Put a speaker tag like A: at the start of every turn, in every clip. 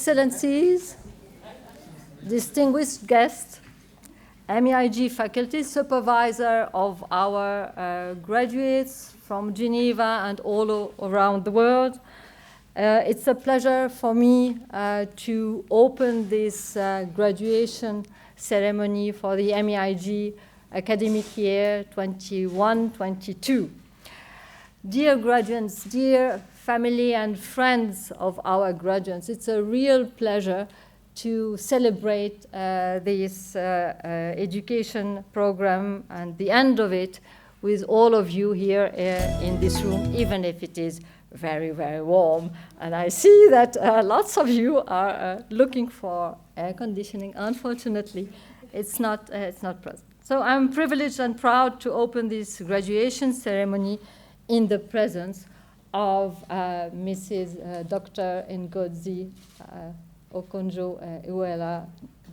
A: Excellencies, distinguished guests, MEIG faculty supervisor of our graduates from Geneva and all around the world. It's a pleasure for me to open this graduation ceremony for the MEIG academic year 21-22. Dear graduates, dear family and friends of our graduates, it's a real pleasure to celebrate this education program and the end of it with all of you here in this room, even if it is very, very warm. And I see that lots of you are looking for air conditioning. Unfortunately, it's not present. So I'm privileged and proud to open this graduation ceremony in the presence of Mrs. Dr. Ngozi Okonjo-Iweala,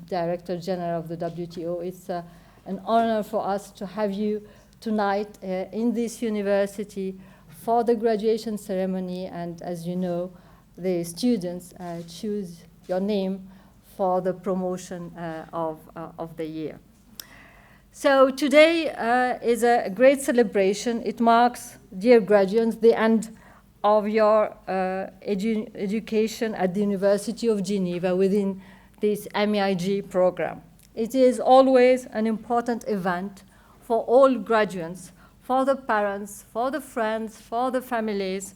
A: Director General of the WTO. It's an honor for us to have you tonight in this university for the graduation ceremony. And as you know, the students choose your name for the promotion of the year. So today is a great celebration. It marks, dear graduates, the end of your education at the University of Geneva within this MEIG program. It is always an important event for all graduates, for the parents, for the friends, for the families,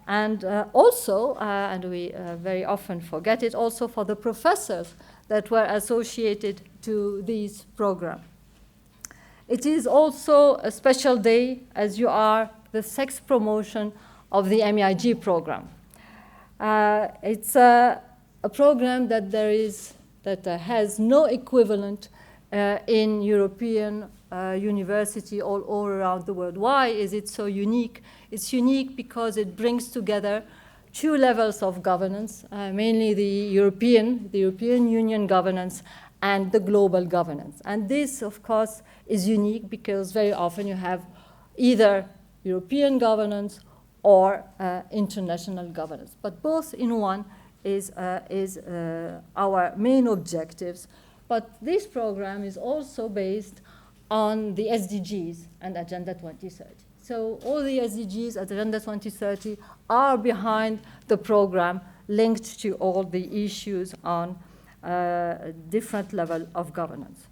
A: and also, and we very often forget it, also for the professors that were associated to this program. It is also a special day as you are the sixth promotion of the MEIG program. It's a program that has no equivalent in European university all around the world. Why is it so unique? It's unique because it brings together two levels of governance, mainly the European Union governance and the global governance. And this, of course, is unique because very often you have either European governance or international governance. But both in one is our main objectives. But this program is also based on the SDGs and Agenda 2030. So all the SDGs at Agenda 2030 are behind the program, linked to all the issues on different level of governance.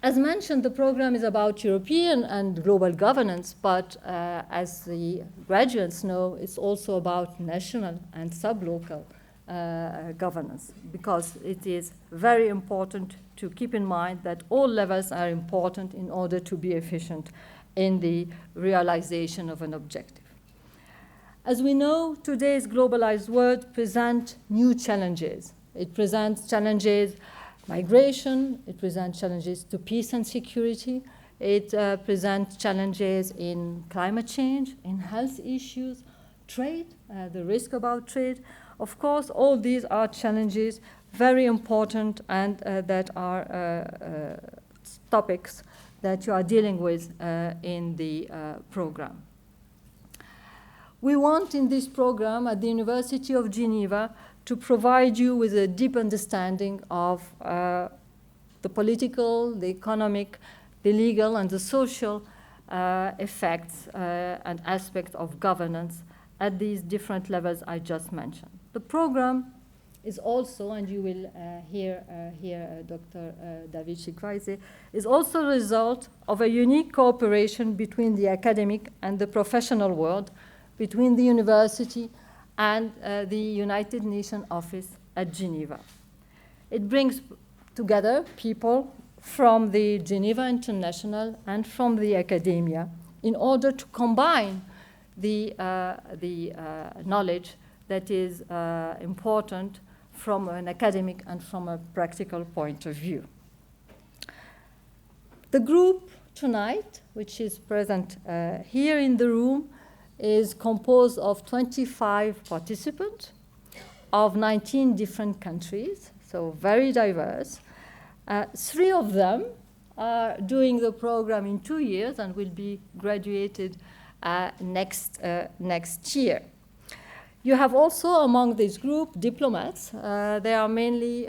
A: As mentioned, the program is about European and global governance, but as the graduates know, it's also about national and sub-local governance, because it is very important to keep in mind that all levels are important in order to be efficient in the realization of an objective. As we know, today's globalized world presents new challenges. It presents challenges migration, it presents challenges to peace and security, it presents challenges in climate change, in health issues, trade, the risk about trade. Of course, all these are challenges, very important, and that are topics that you are dealing with in the program. We want in this program at the University of Geneva to provide you with a deep understanding of the political, the economic, the legal, and the social effects and aspects of governance at these different levels I just mentioned. The program is also, and you will hear Dr. David Chikwaise, is also a result of a unique cooperation between the academic and the professional world, between the university and the United Nations office at Geneva. It brings together people from the Geneva International and from the academia in order to combine the knowledge that is important from an academic and from a practical point of view. The group tonight, which is present here in the room, is composed of 25 participants of 19 different countries, so very diverse. 3 of them are doing the program in 2 years and will be graduated next year. You have also among this group diplomats. They are mainly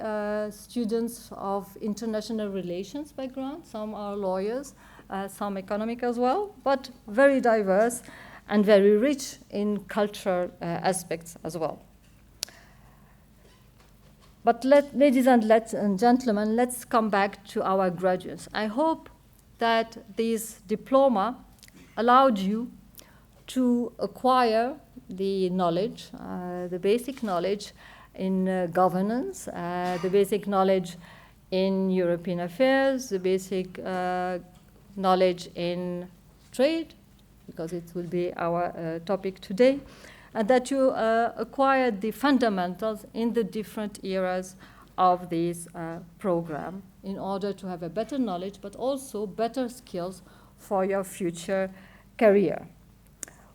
A: students of international relations background. Some are lawyers, some economic as well, but very diverse and very rich in cultural aspects as well. But ladies and gentlemen, let's come back to our graduates. I hope that this diploma allowed you to acquire the knowledge, the basic knowledge in governance, the basic knowledge in European affairs, the basic knowledge in trade, because it will be our topic today, and that you acquired the fundamentals in the different eras of this program in order to have a better knowledge, but also better skills for your future career.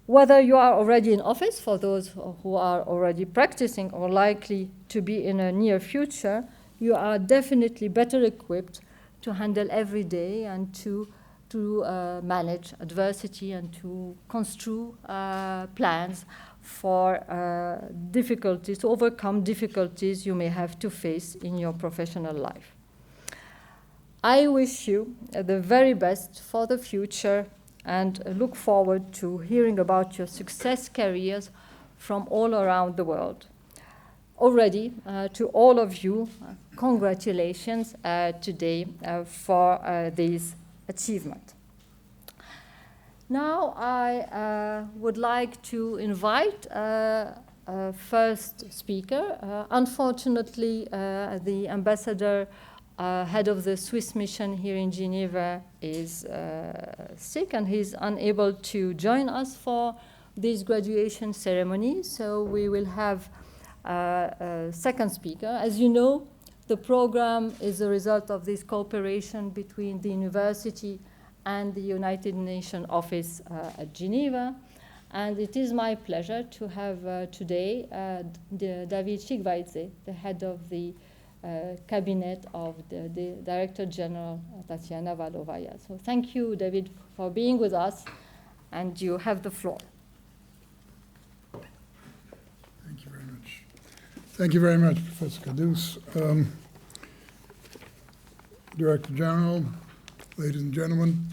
A: Whether you are already in office, for those who are already practicing or likely to be in a near future, you are definitely better equipped to handle every day and to manage adversity and to construe plans for difficulties, to overcome difficulties you may have to face in your professional life. I wish you the very best for the future and look forward to hearing about your success careers from all around the world. Already, to all of you, congratulations today for this achievement. Now I would like to invite a first speaker. Unfortunately, the ambassador head of the Swiss mission here in Geneva is sick and he's unable to join us for this graduation ceremony. So we will have a second speaker. As you know, the program is a result of this cooperation between the university and the United Nations office at Geneva. And it is my pleasure to have today David Shigvaidze, the head of the cabinet of the Director General, Tatiana Valovaya. So thank you, David, for being with us, and you have the floor.
B: Thank you very much. Thank you very much, Professor Kadous. Director General, ladies and gentlemen,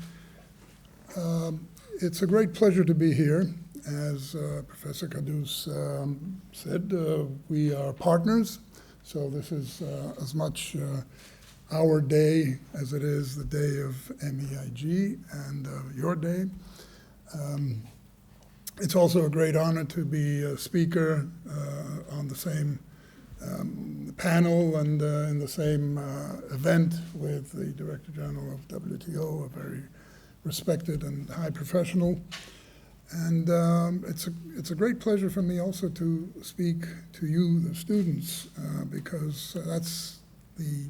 B: it's a great pleasure to be here. As Professor Kadous said, we are partners. So this is as much our day as it is the day of MEIG and your day. It's also a great honor to be a speaker on the same panel and in the same event with the Director General of WTO, a very respected and high professional. And it's a great pleasure for me also to speak to you, the students, because that's the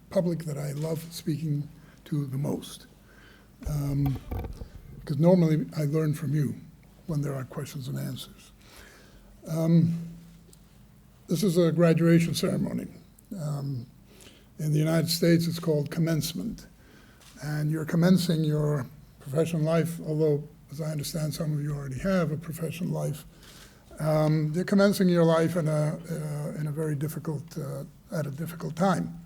B: public that I love speaking to the most. Because normally I learn from you when there are questions and answers. This is a graduation ceremony. In the United States, it's called commencement. And you're commencing your professional life, although as I understand, some of you already have a professional life. You're commencing your life in a very difficult, at a difficult time.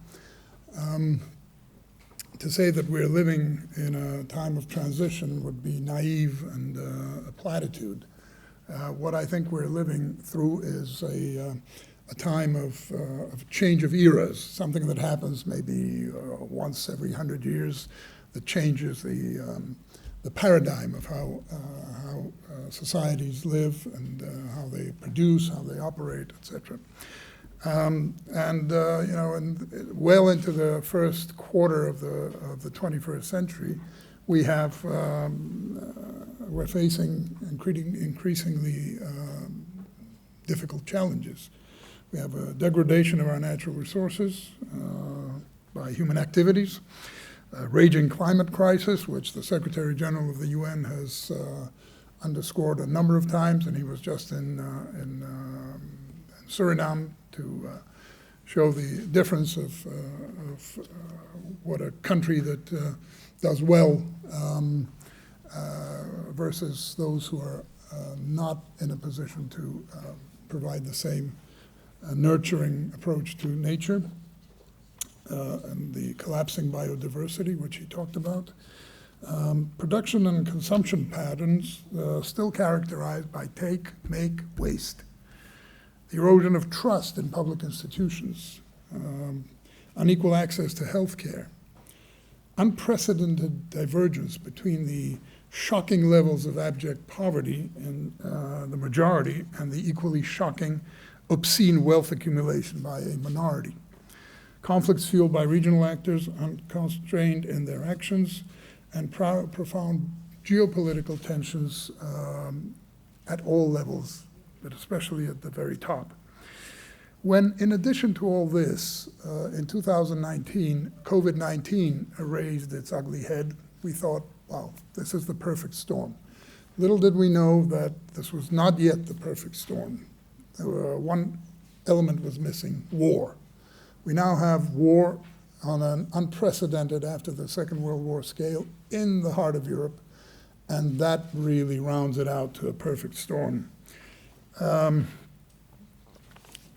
B: To say that we're living in a time of transition would be naive and a platitude. What I think we're living through is a time of change of eras, something that happens maybe once every 100 years that changes the paradigm of how societies live and how they produce, how they operate, etc. And well into the first quarter of the 21st century, we're facing increasingly difficult challenges. We have a degradation of our natural resources by human activities. Raging climate crisis, which the Secretary General of the UN has underscored a number of times, and he was just in Suriname to show the difference of what a country that does well versus those who are not in a position to provide the same nurturing approach to nature, and the collapsing biodiversity, which he talked about. Production and consumption patterns still characterized by take, make, waste. The erosion of trust in public institutions, unequal access to health care, unprecedented divergence between the shocking levels of abject poverty in the majority and the equally shocking, obscene wealth accumulation by a minority. Conflicts fueled by regional actors, unconstrained in their actions, and profound geopolitical tensions at all levels, but especially at the very top. When, in addition to all this, in 2019, COVID-19 raised its ugly head, we thought, wow, this is the perfect storm. Little did we know that this was not yet the perfect storm. One element was missing: war. We now have war on an unprecedented, after the Second World War scale, in the heart of Europe, and that really rounds it out to a perfect storm.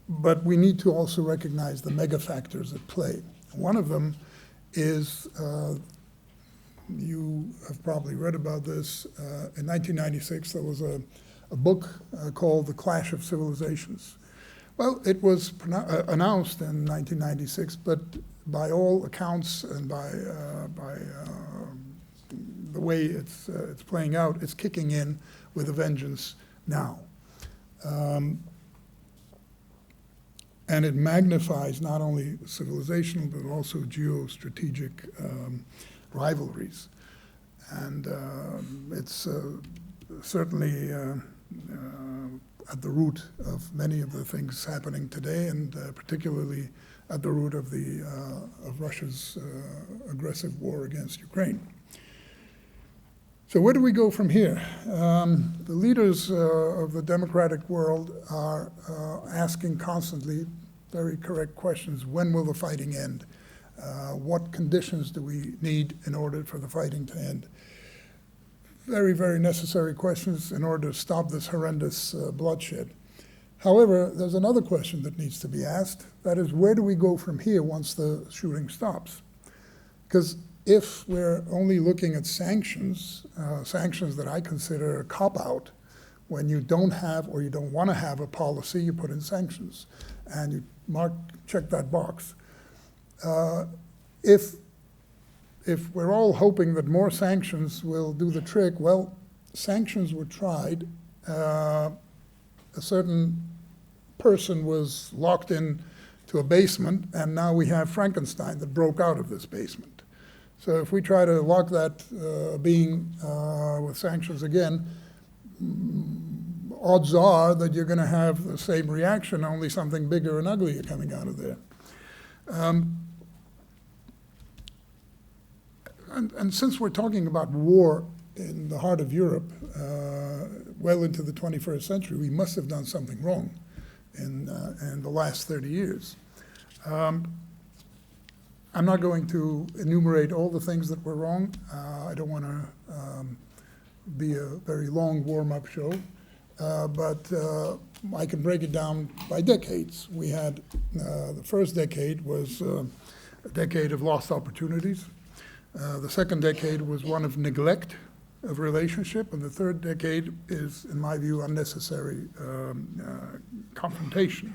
B: But we need to also recognize the mega factors at play. One of them is, you have probably read about this, in 1996 there was a book called The Clash of Civilizations. Well, it was announced in 1996, but by all accounts and by the way it's playing out, it's kicking in with a vengeance now. And it magnifies not only civilizational, but also geostrategic rivalries. And it's certainly at the root of many of the things happening today, and particularly at the root of of Russia's aggressive war against Ukraine. So where do we go from here? The leaders of the democratic world are asking constantly very correct questions. When will the fighting end? What conditions do we need in order for the fighting to end? Very, very necessary questions in order to stop this horrendous bloodshed. However, there's another question that needs to be asked. That is, where do we go from here once the shooting stops? Because if we're only looking at sanctions, sanctions that I consider a cop-out, when you don't have or you don't want to have a policy, you put in sanctions, and you check that box. If we're all hoping that more sanctions will do the trick, well, sanctions were tried. A certain person was locked in to a basement, and now we have Frankenstein that broke out of this basement. So if we try to lock that being with sanctions again, odds are that you're going to have the same reaction, only something bigger and uglier coming out of there. And since we're talking about war in the heart of Europe, well into the 21st century, we must have done something wrong in the last 30 years. I'm not going to enumerate all the things that were wrong. I don't want to be a very long warm-up show, but I can break it down by decades. We had, the first decade was a decade of lost opportunities. The second decade was one of neglect of relationship, and the third decade is, in my view, unnecessary confrontation.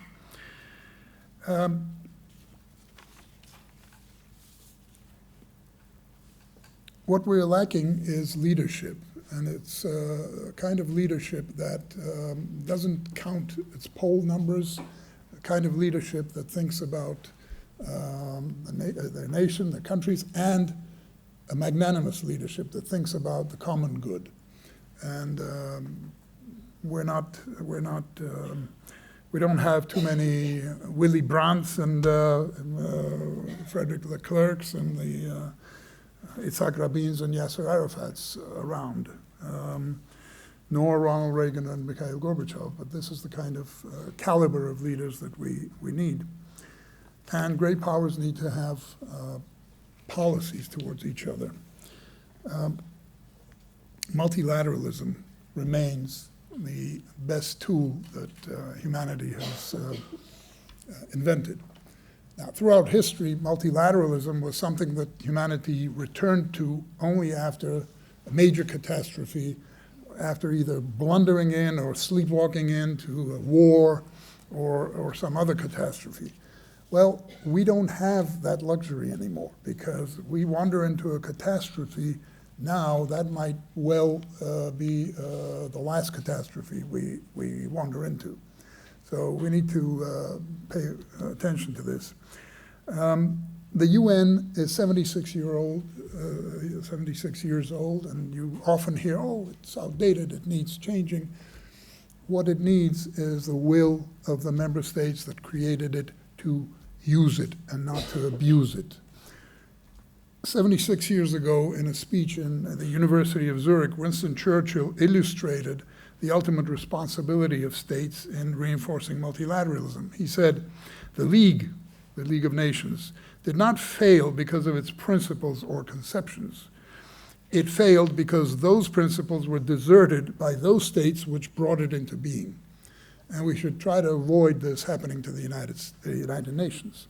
B: What we're lacking is leadership, and it's a kind of leadership that doesn't count its poll numbers, a kind of leadership that thinks about their nation, their countries, and a magnanimous leadership that thinks about the common good. And we don't have too many Willy Brandts and Frederick Leclercs and the Yitzhak Rabins and Yasser Arafats around, nor Ronald Reagan and Mikhail Gorbachev, but this is the kind of caliber of leaders that we need. And great powers need to have policies towards each other. Multilateralism remains the best tool that humanity has invented. Now, throughout history, multilateralism was something that humanity returned to only after a major catastrophe, after either blundering in or sleepwalking into a war or some other catastrophe. Well, we don't have that luxury anymore, because we wander into a catastrophe now that might well be the last catastrophe we wander into. So we need to pay attention to this. The UN is 76 years old, and you often hear, oh, it's outdated, it needs changing. What it needs is the will of the member states that created it to use it and not to abuse it. 76 years ago, in a speech in the University of Zurich, Winston Churchill illustrated the ultimate responsibility of states in reinforcing multilateralism. He said, the League of Nations, did not fail because of its principles or conceptions. It failed because those principles were deserted by those states which brought it into being. And we should try to avoid this happening to the United Nations.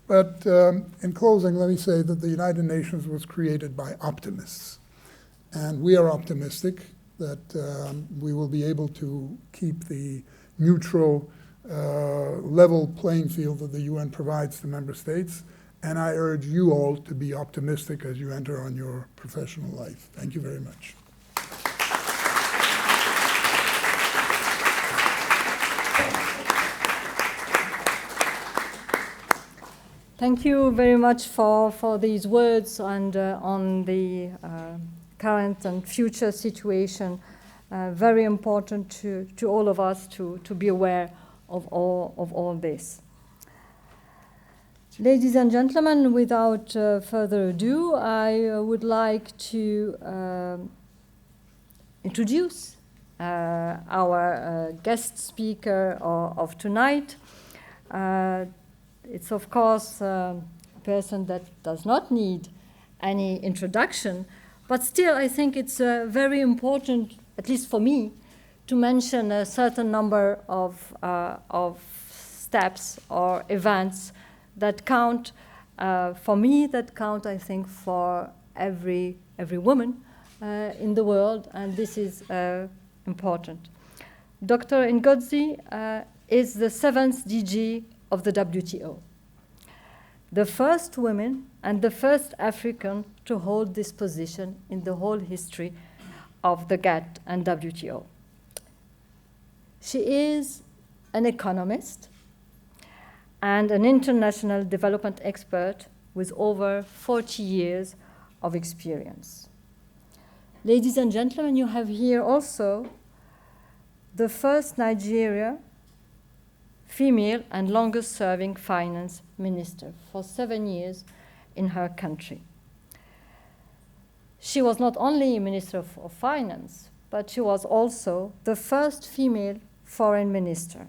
B: But in closing, let me say that the United Nations was created by optimists. And we are optimistic that we will be able to keep the neutral, level playing field that the UN provides to member states. And I urge you all to be optimistic as you enter on your professional life. Thank you very much.
A: Thank you very much for these words and on the current and future situation. Very important to all of us to be aware of all this. Ladies and gentlemen, without further ado, I would like to introduce our guest speaker of tonight. It's, of course, a person that does not need any introduction, but still I think it's very important, at least for me, to mention a certain number of steps or events that count for me, that count, I think, for every woman in the world, and this is important. Dr. Ngozi is the 7th DG of the WTO, the first woman and the first African to hold this position in the whole history of the GATT and WTO. She is an economist and an international development expert with over 40 years of experience. Ladies and gentlemen, you have here also the first Nigeria female and longest-serving finance minister for 7 years in her country. She was not only Minister of Finance, but she was also the first female foreign minister.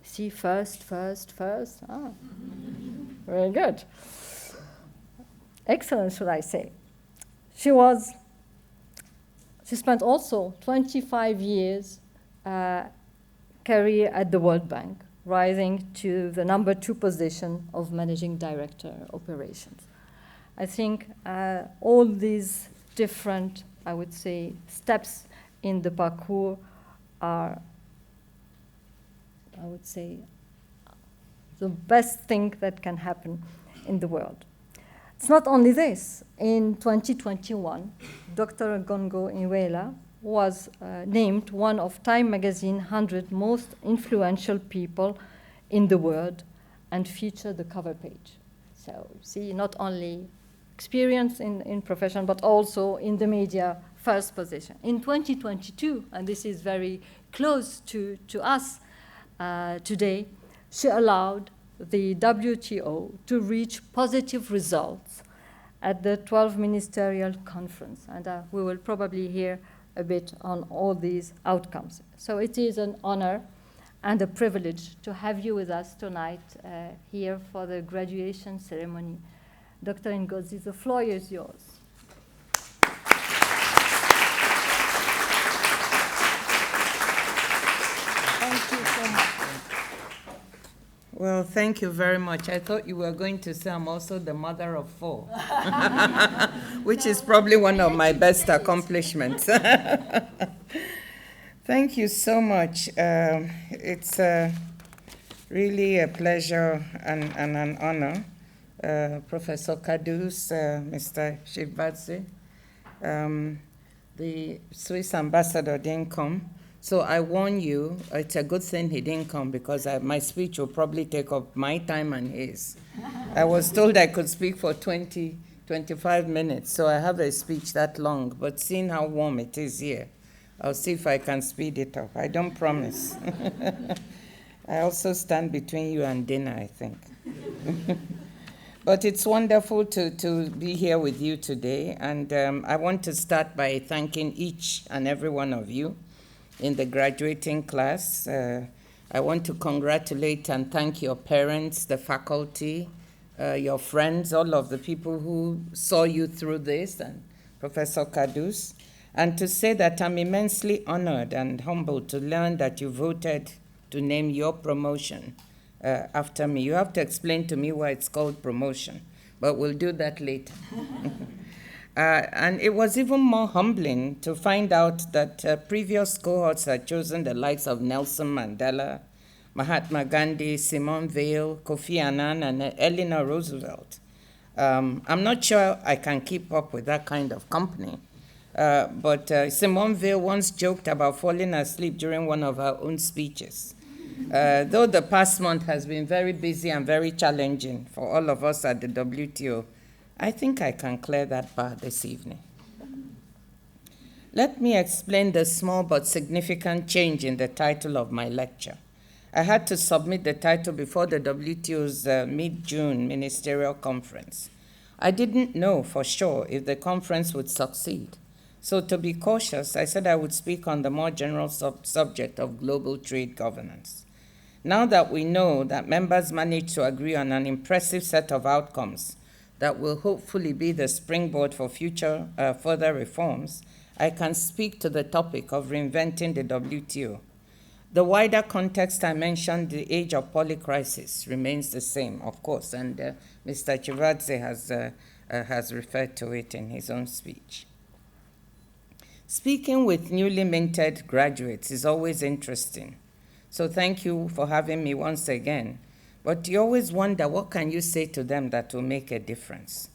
A: See, first. Ah, very good. Excellent, should I say. She spent also 25 years career at the World Bank, rising to the number 2 position of Managing Director Operations. I think all these different, I would say, steps in the parcours are, I would say, the best thing that can happen in the world. It's not only this. In 2021, Dr. Gongo Iweala was named one of Time Magazine 100 most influential people in the world and featured the cover page. So see, not only experience in profession, but also in the media, first position. In 2022, and this is very close to us today, she allowed the WTO to reach positive results at the 12th Ministerial Conference. And we will probably hear a bit on all these outcomes. So it is an honor and a privilege to have you with us tonight here for the graduation ceremony. Dr. Ngozi, the floor is yours.
C: Well, thank you very much. I thought you were going to say I'm also the mother of 4, which is probably one of my best accomplishments. Thank you so much. It's really a pleasure and an honor. Professor Kadus, Mr. Shivadze, the Swiss ambassador didn't come. So I warn you, it's a good thing he didn't come because my speech will probably take up my time and his. I was told I could speak for 20, 25 minutes, so I have a speech that long, but seeing how warm it is here, I'll see if I can speed it up. I don't promise. I also stand between you and dinner, I think. But it's wonderful to be here with you today, and I want to start by thanking each and every one of you in the graduating class. I want to congratulate and thank your parents, the faculty, your friends, all of the people who saw you through this, and Professor Kadus, and to say that I'm immensely honored and humbled to learn that you voted to name your promotion after me. You have to explain to me why it's called promotion, but we'll do that later. And it was even more humbling to find out that previous cohorts had chosen the likes of Nelson Mandela, Mahatma Gandhi, Simone Weil, Kofi Annan, and Eleanor Roosevelt. I'm not sure I can keep up with that kind of company, but Simone Weil once joked about falling asleep during one of her own speeches. Though the past month has been very busy and very challenging for all of us at the WTO, I think I can clear that bar this evening. Let me explain the small but significant change in the title of my lecture. I had to submit the title before the WTO's mid-June ministerial conference. I didn't know for sure if the conference would succeed. So to be cautious, I said I would speak on the more general subject of global trade governance. Now that we know that members managed to agree on an impressive set of outcomes that will hopefully be the springboard for future further reforms, I can speak to the topic of reinventing the WTO. The wider context I mentioned, the age of polycrisis, remains the same, of course, and Mr. Chivadze has referred to it in his own speech. Speaking with newly minted graduates is always interesting, so thank you for having me once again. But you always wonder, what can you say to them that will make a difference?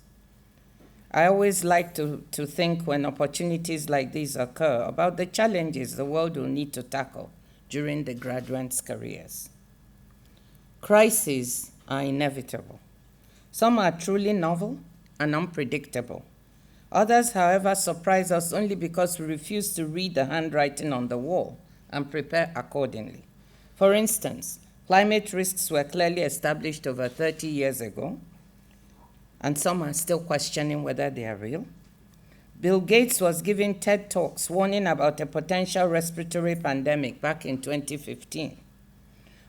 C: I always like to think when opportunities like these occur about the challenges the world will need to tackle during the graduates' careers. Crises are inevitable. Some are truly novel and unpredictable. Others, however, surprise us only because we refuse to read the handwriting on the wall and prepare accordingly. For instance, climate risks were clearly established over 30 years ago, and some are still questioning whether they are real. Bill Gates was giving TED Talks warning about a potential respiratory pandemic back in 2015.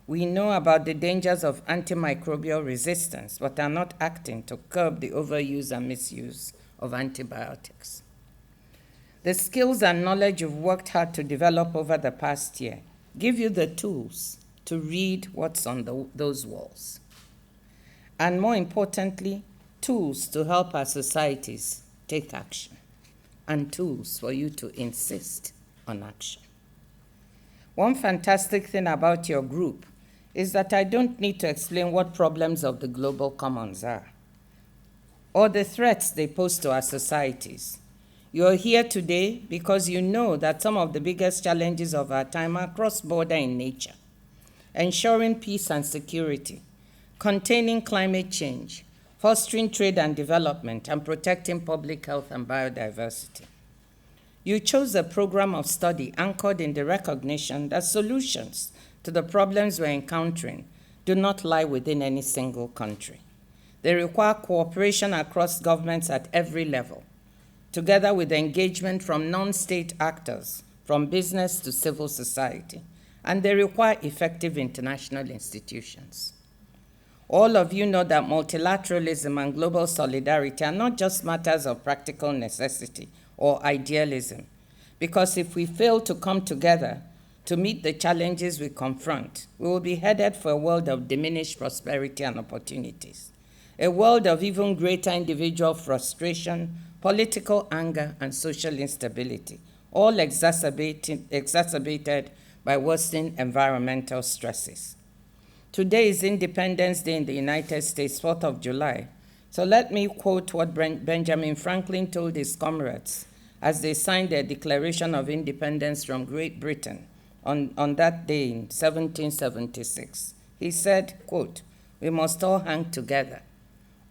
C: We know about the dangers of antimicrobial resistance, but are not acting to curb the overuse and misuse of antibiotics. The skills and knowledge you've worked hard to develop over the past year give you the tools to read what's on those walls. And more importantly, tools to help our societies take action, and tools for you to insist on action. One fantastic thing about your group is that I don't need to explain what problems of the global commons are, or the threats they pose to our societies. You're here today because you know that some of the biggest challenges of our time are cross-border in nature: ensuring peace and security, containing climate change, fostering trade and development, and protecting public health and biodiversity. You chose a program of study anchored in the recognition that solutions to the problems we're encountering do not lie within any single country. They require cooperation across governments at every level, together with engagement from non-state actors, from business to civil society, and they require effective international institutions. All of you know that multilateralism and global solidarity are not just matters of practical necessity or idealism, because if we fail to come together, to meet the challenges we confront, we will be headed for a world of diminished prosperity and opportunities, a world of even greater individual frustration, political anger, and social instability, all exacerbated by worsening environmental stresses. Today is Independence Day in the United States, 4th of July. So let me quote what Benjamin Franklin told his comrades as they signed their Declaration of Independence from Great Britain on that day in 1776. He said, quote, "We must all hang together,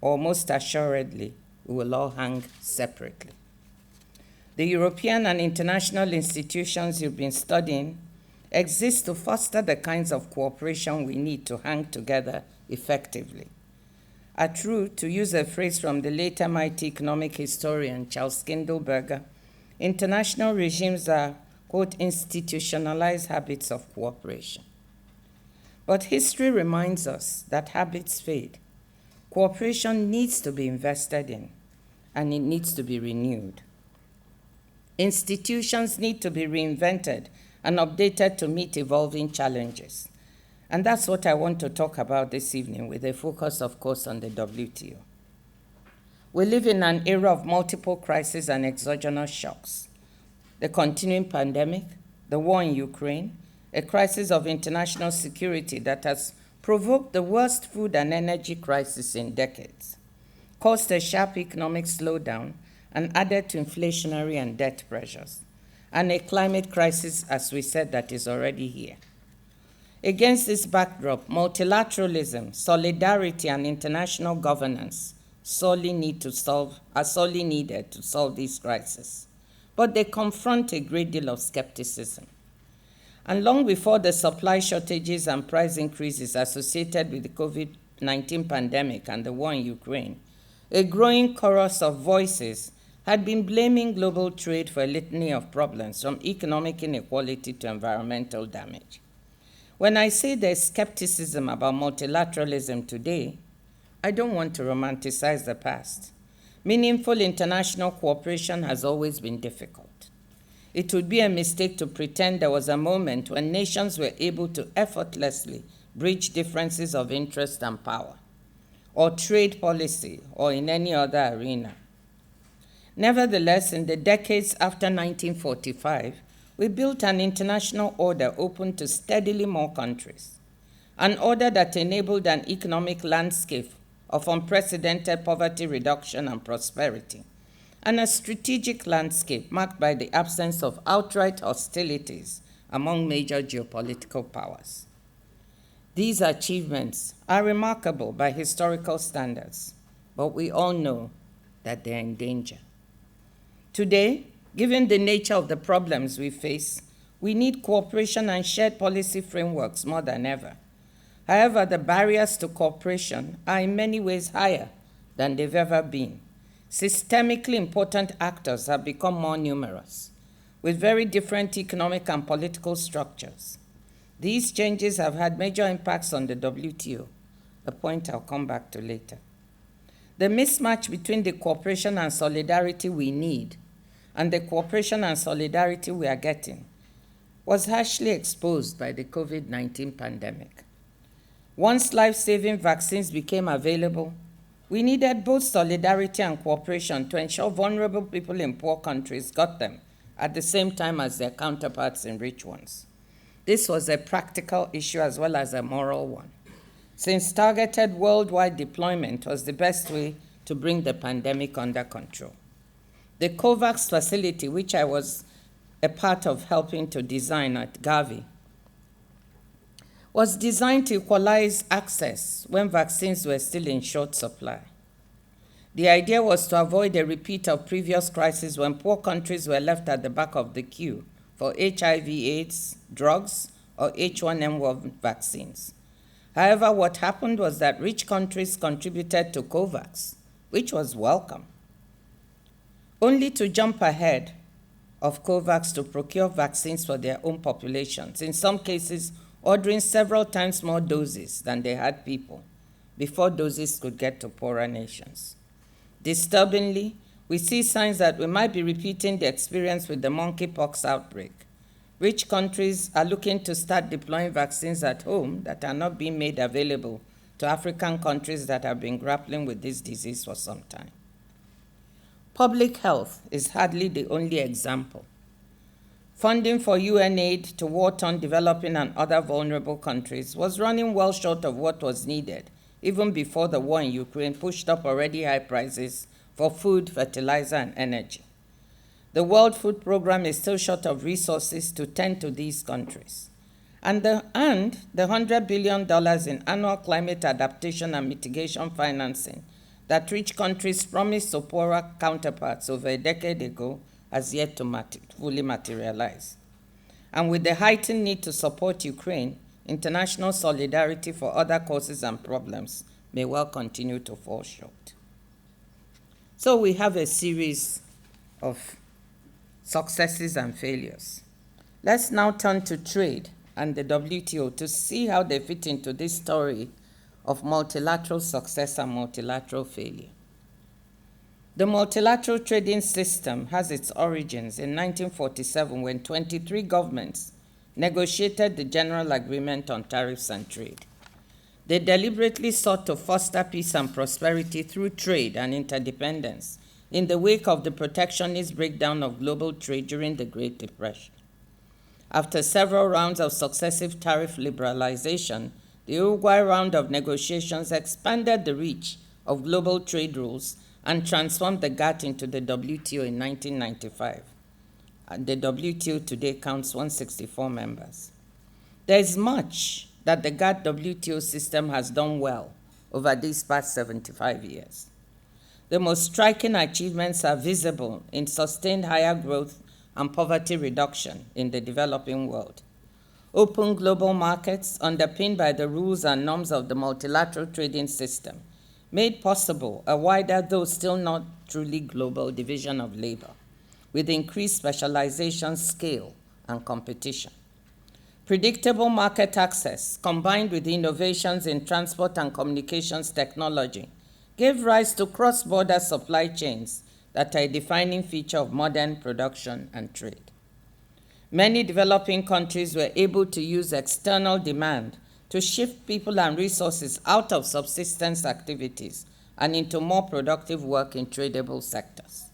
C: or most assuredly, we will all hang separately." The European and international institutions you've been studying exist to foster the kinds of cooperation we need to hang together effectively. At root, to use a phrase from the late MIT economic historian Charles Kindleberger, international regimes are, quote, institutionalized habits of cooperation. But history reminds us that habits fade. Cooperation needs to be invested in, and it needs to be renewed. Institutions need to be reinvented and updated to meet evolving challenges. And that's what I want to talk about this evening, with a focus, of course, on the WTO. We live in an era of multiple crises and exogenous shocks. The continuing pandemic, the war in Ukraine, a crisis of international security that has provoked the worst food and energy crisis in decades, caused a sharp economic slowdown, and added to inflationary and debt pressures, and a climate crisis, as we said, that is already here. Against this backdrop, multilateralism, solidarity, and international governance are sorely needed to solve these crises. But they confront a great deal of skepticism. And long before the supply shortages and price increases associated with the COVID-19 pandemic and the war in Ukraine, a growing chorus of voices had been blaming global trade for a litany of problems, from economic inequality to environmental damage. When I say there's skepticism about multilateralism today, I don't want to romanticize the past. Meaningful international cooperation has always been difficult. It would be a mistake to pretend there was a moment when nations were able to effortlessly bridge differences of interest and power, or trade policy, or in any other arena. Nevertheless, in the decades after 1945, we built an international order open to steadily more countries, an order that enabled an economic landscape of unprecedented poverty reduction and prosperity, and a strategic landscape marked by the absence of outright hostilities among major geopolitical powers. These achievements are remarkable by historical standards, but we all know that they're in danger. Today, given the nature of the problems we face, we need cooperation and shared policy frameworks more than ever. However, the barriers to cooperation are in many ways higher than they've ever been. Systemically important actors have become more numerous, with very different economic and political structures. These changes have had major impacts on the WTO, a point I'll come back to later. The mismatch between the cooperation and solidarity we need and the cooperation and solidarity we are getting was harshly exposed by the COVID-19 pandemic. Once life-saving vaccines became available, we needed both solidarity and cooperation to ensure vulnerable people in poor countries got them at the same time as their counterparts in rich ones. This was a practical issue as well as a moral one, since targeted worldwide deployment was the best way to bring the pandemic under control. The COVAX facility, which I was a part of helping to design at Gavi, was designed to equalize access when vaccines were still in short supply. The idea was to avoid a repeat of previous crises when poor countries were left at the back of the queue for HIV/AIDS drugs or H1N1 vaccines. However, what happened was that rich countries contributed to COVAX, which was welcome, only to jump ahead of COVAX to procure vaccines for their own populations, in some cases ordering several times more doses than they had people, before doses could get to poorer nations. Disturbingly, we see signs that we might be repeating the experience with the monkeypox outbreak, Rich countries are looking to start deploying vaccines at home that are not being made available to African countries that have been grappling with this disease for some time. Public health is hardly the only example. Funding for UN aid to war-torn developing and other vulnerable countries was running well short of what was needed, even before the war in Ukraine pushed up already high prices for food, fertilizer, and energy. The World Food Programme is still short of resources to tend to these countries. And the $100 billion in annual climate adaptation and mitigation financing that rich countries promised to poorer counterparts over a decade ago has yet to fully materialize. And with the heightened need to support Ukraine, international solidarity for other causes and problems may well continue to fall short. So we have a series of successes and failures. Let's now turn to trade and the WTO to see how they fit into this story of multilateral success and multilateral failure. The multilateral trading system has its origins in 1947 when 23 governments negotiated the General Agreement on Tariffs and Trade. They deliberately sought to foster peace and prosperity through trade and interdependence in the wake of the protectionist breakdown of global trade during the Great Depression. After several rounds of successive tariff liberalization, the Uruguay round of negotiations expanded the reach of global trade rules and transformed the GATT into the WTO in 1995. And the WTO today counts 164 members. There is much that the GATT-WTO system has done well over these past 75 years. The most striking achievements are visible in sustained higher growth and poverty reduction in the developing world. Open global markets underpinned by the rules and norms of the multilateral trading system made possible a wider, though still not truly global, division of labor, with increased specialization, scale, and competition. Predictable market access, combined with innovations in transport and communications technology, gave rise to cross-border supply chains that are a defining feature of modern production and trade. Many developing countries were able to use external demand to shift people and resources out of subsistence activities and into more productive work in tradable sectors.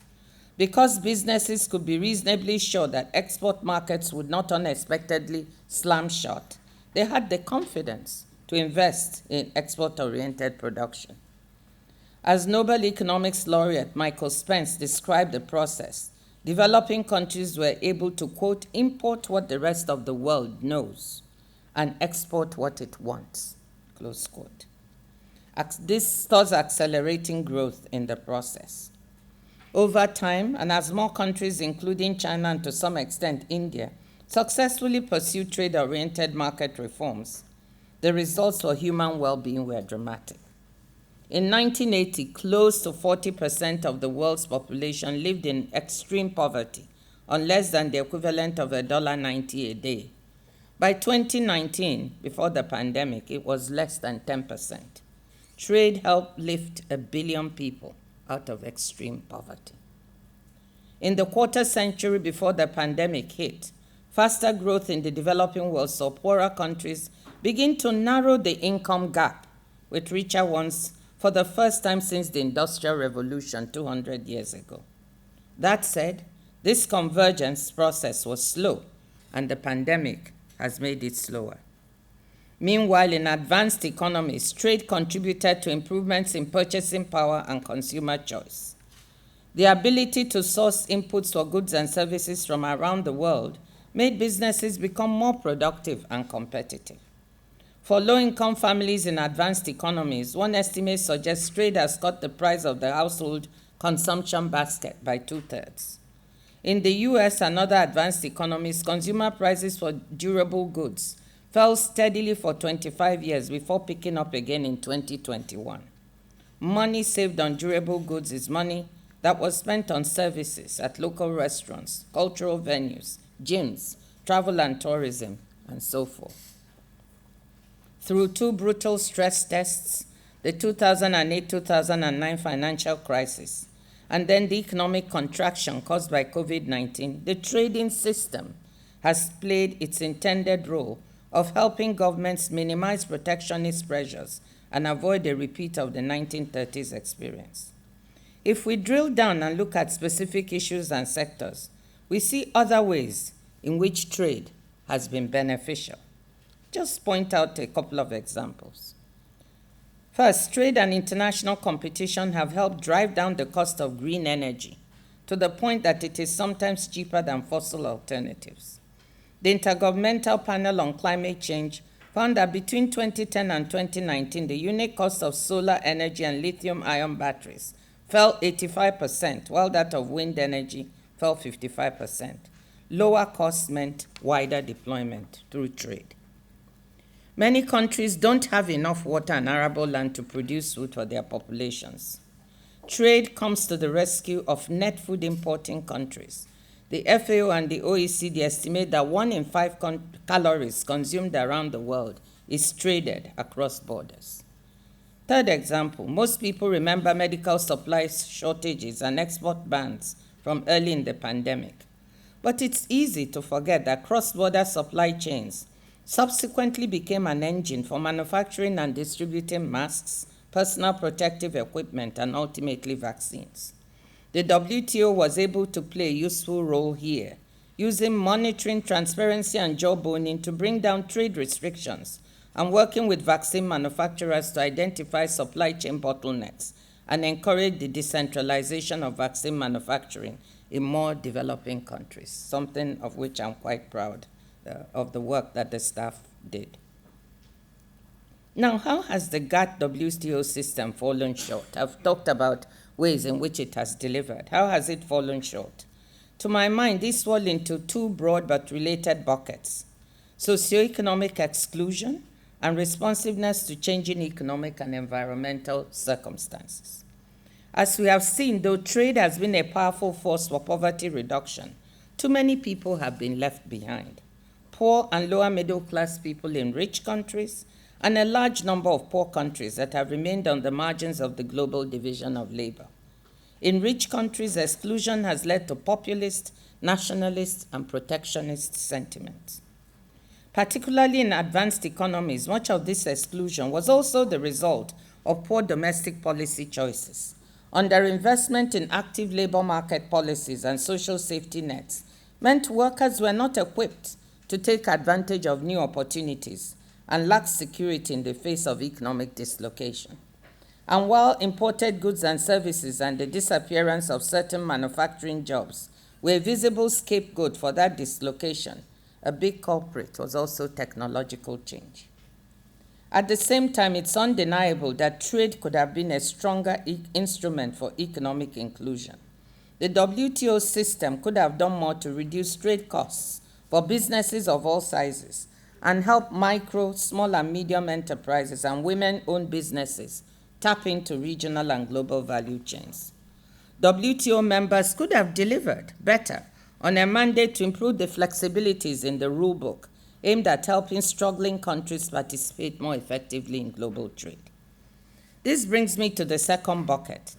C: Because businesses could be reasonably sure that export markets would not unexpectedly slam shut, they had the confidence to invest in export-oriented production. As Nobel Economics laureate Michael Spence described the process, developing countries were able to, quote, import what the rest of the world knows and export what it wants, close quote. This thus accelerating growth in the process. Over time, and as more countries, including China and to some extent India, successfully pursued trade-oriented market reforms, the results for human well-being were dramatic. In 1980, close to 40% of the world's population lived in extreme poverty, on less than the equivalent of $1.90 a day. By 2019, before the pandemic, it was less than 10%. Trade helped lift 1 billion people out of extreme poverty. In the quarter century before the pandemic hit, faster growth in the developing world saw poorer countries begin to narrow the income gap with richer ones for the first time since the Industrial Revolution 200 years ago. That said, this convergence process was slow, and the pandemic has made it slower. Meanwhile, in advanced economies, trade contributed to improvements in purchasing power and consumer choice. The ability to source inputs for goods and services from around the world made businesses become more productive and competitive. For low-income families in advanced economies, one estimate suggests trade has cut the price of the household consumption basket by 2/3. In the US and other advanced economies, consumer prices for durable goods fell steadily for 25 years before picking up again in 2021. Money saved on durable goods is money that was spent on services at local restaurants, cultural venues, gyms, travel and tourism, and so forth. Through 2 brutal stress tests, the 2008-2009 financial crisis, and then the economic contraction caused by COVID-19, the trading system has played its intended role of helping governments minimize protectionist pressures and avoid a repeat of the 1930s experience. If we drill down and look at specific issues and sectors, we see other ways in which trade has been beneficial. Just point out a couple of examples. First, trade and international competition have helped drive down the cost of green energy to the point that it is sometimes cheaper than fossil alternatives. The Intergovernmental Panel on Climate Change found that between 2010 and 2019, the unit cost of solar energy and lithium-ion batteries fell 85%, while that of wind energy fell 55%. Lower costs meant wider deployment through trade. Many countries don't have enough water and arable land to produce food for their populations. Trade comes to the rescue of net food importing countries. The FAO and the OECD estimate that 1 in 5 calories consumed around the world is traded across borders. Third example, most people remember medical supplies shortages and export bans from early in the pandemic. But it's easy to forget that cross-border supply chains subsequently became an engine for manufacturing and distributing masks, personal protective equipment, and ultimately vaccines. The WTO was able to play a useful role here, using monitoring, transparency, and jawboning to bring down trade restrictions and working with vaccine manufacturers to identify supply chain bottlenecks and encourage the decentralization of vaccine manufacturing in more developing countries, something of which I'm quite proud of the work that the staff did. Now, how has the GATT WTO system fallen short? I've talked about ways in which it has delivered. How has it fallen short? To my mind, these fall into two broad but related buckets: socioeconomic exclusion and responsiveness to changing economic and environmental circumstances. As we have seen, though trade has been a powerful force for poverty reduction, too many people have been left behind. Poor and lower middle class people in rich countries, and a large number of poor countries that have remained on the margins of the global division of labor. In rich countries, exclusion has led to populist, nationalist, and protectionist sentiments. Particularly in advanced economies, much of this exclusion was also the result of poor domestic policy choices. Underinvestment in active labor market policies and social safety nets meant workers were not equipped to take advantage of new opportunities and lacked security in the face of economic dislocation. And while imported goods and services and the disappearance of certain manufacturing jobs were a visible scapegoat for that dislocation, a big culprit was also technological change. At the same time, it's undeniable that trade could have been a stronger instrument for economic inclusion. The WTO system could have done more to reduce trade costs for businesses of all sizes and help micro, small, and medium enterprises and women-owned businesses tap into regional and global value chains. WTO members could have delivered better on a mandate to improve the flexibilities in the rulebook aimed at helping struggling countries participate more effectively in global trade. This brings me to the second bucket.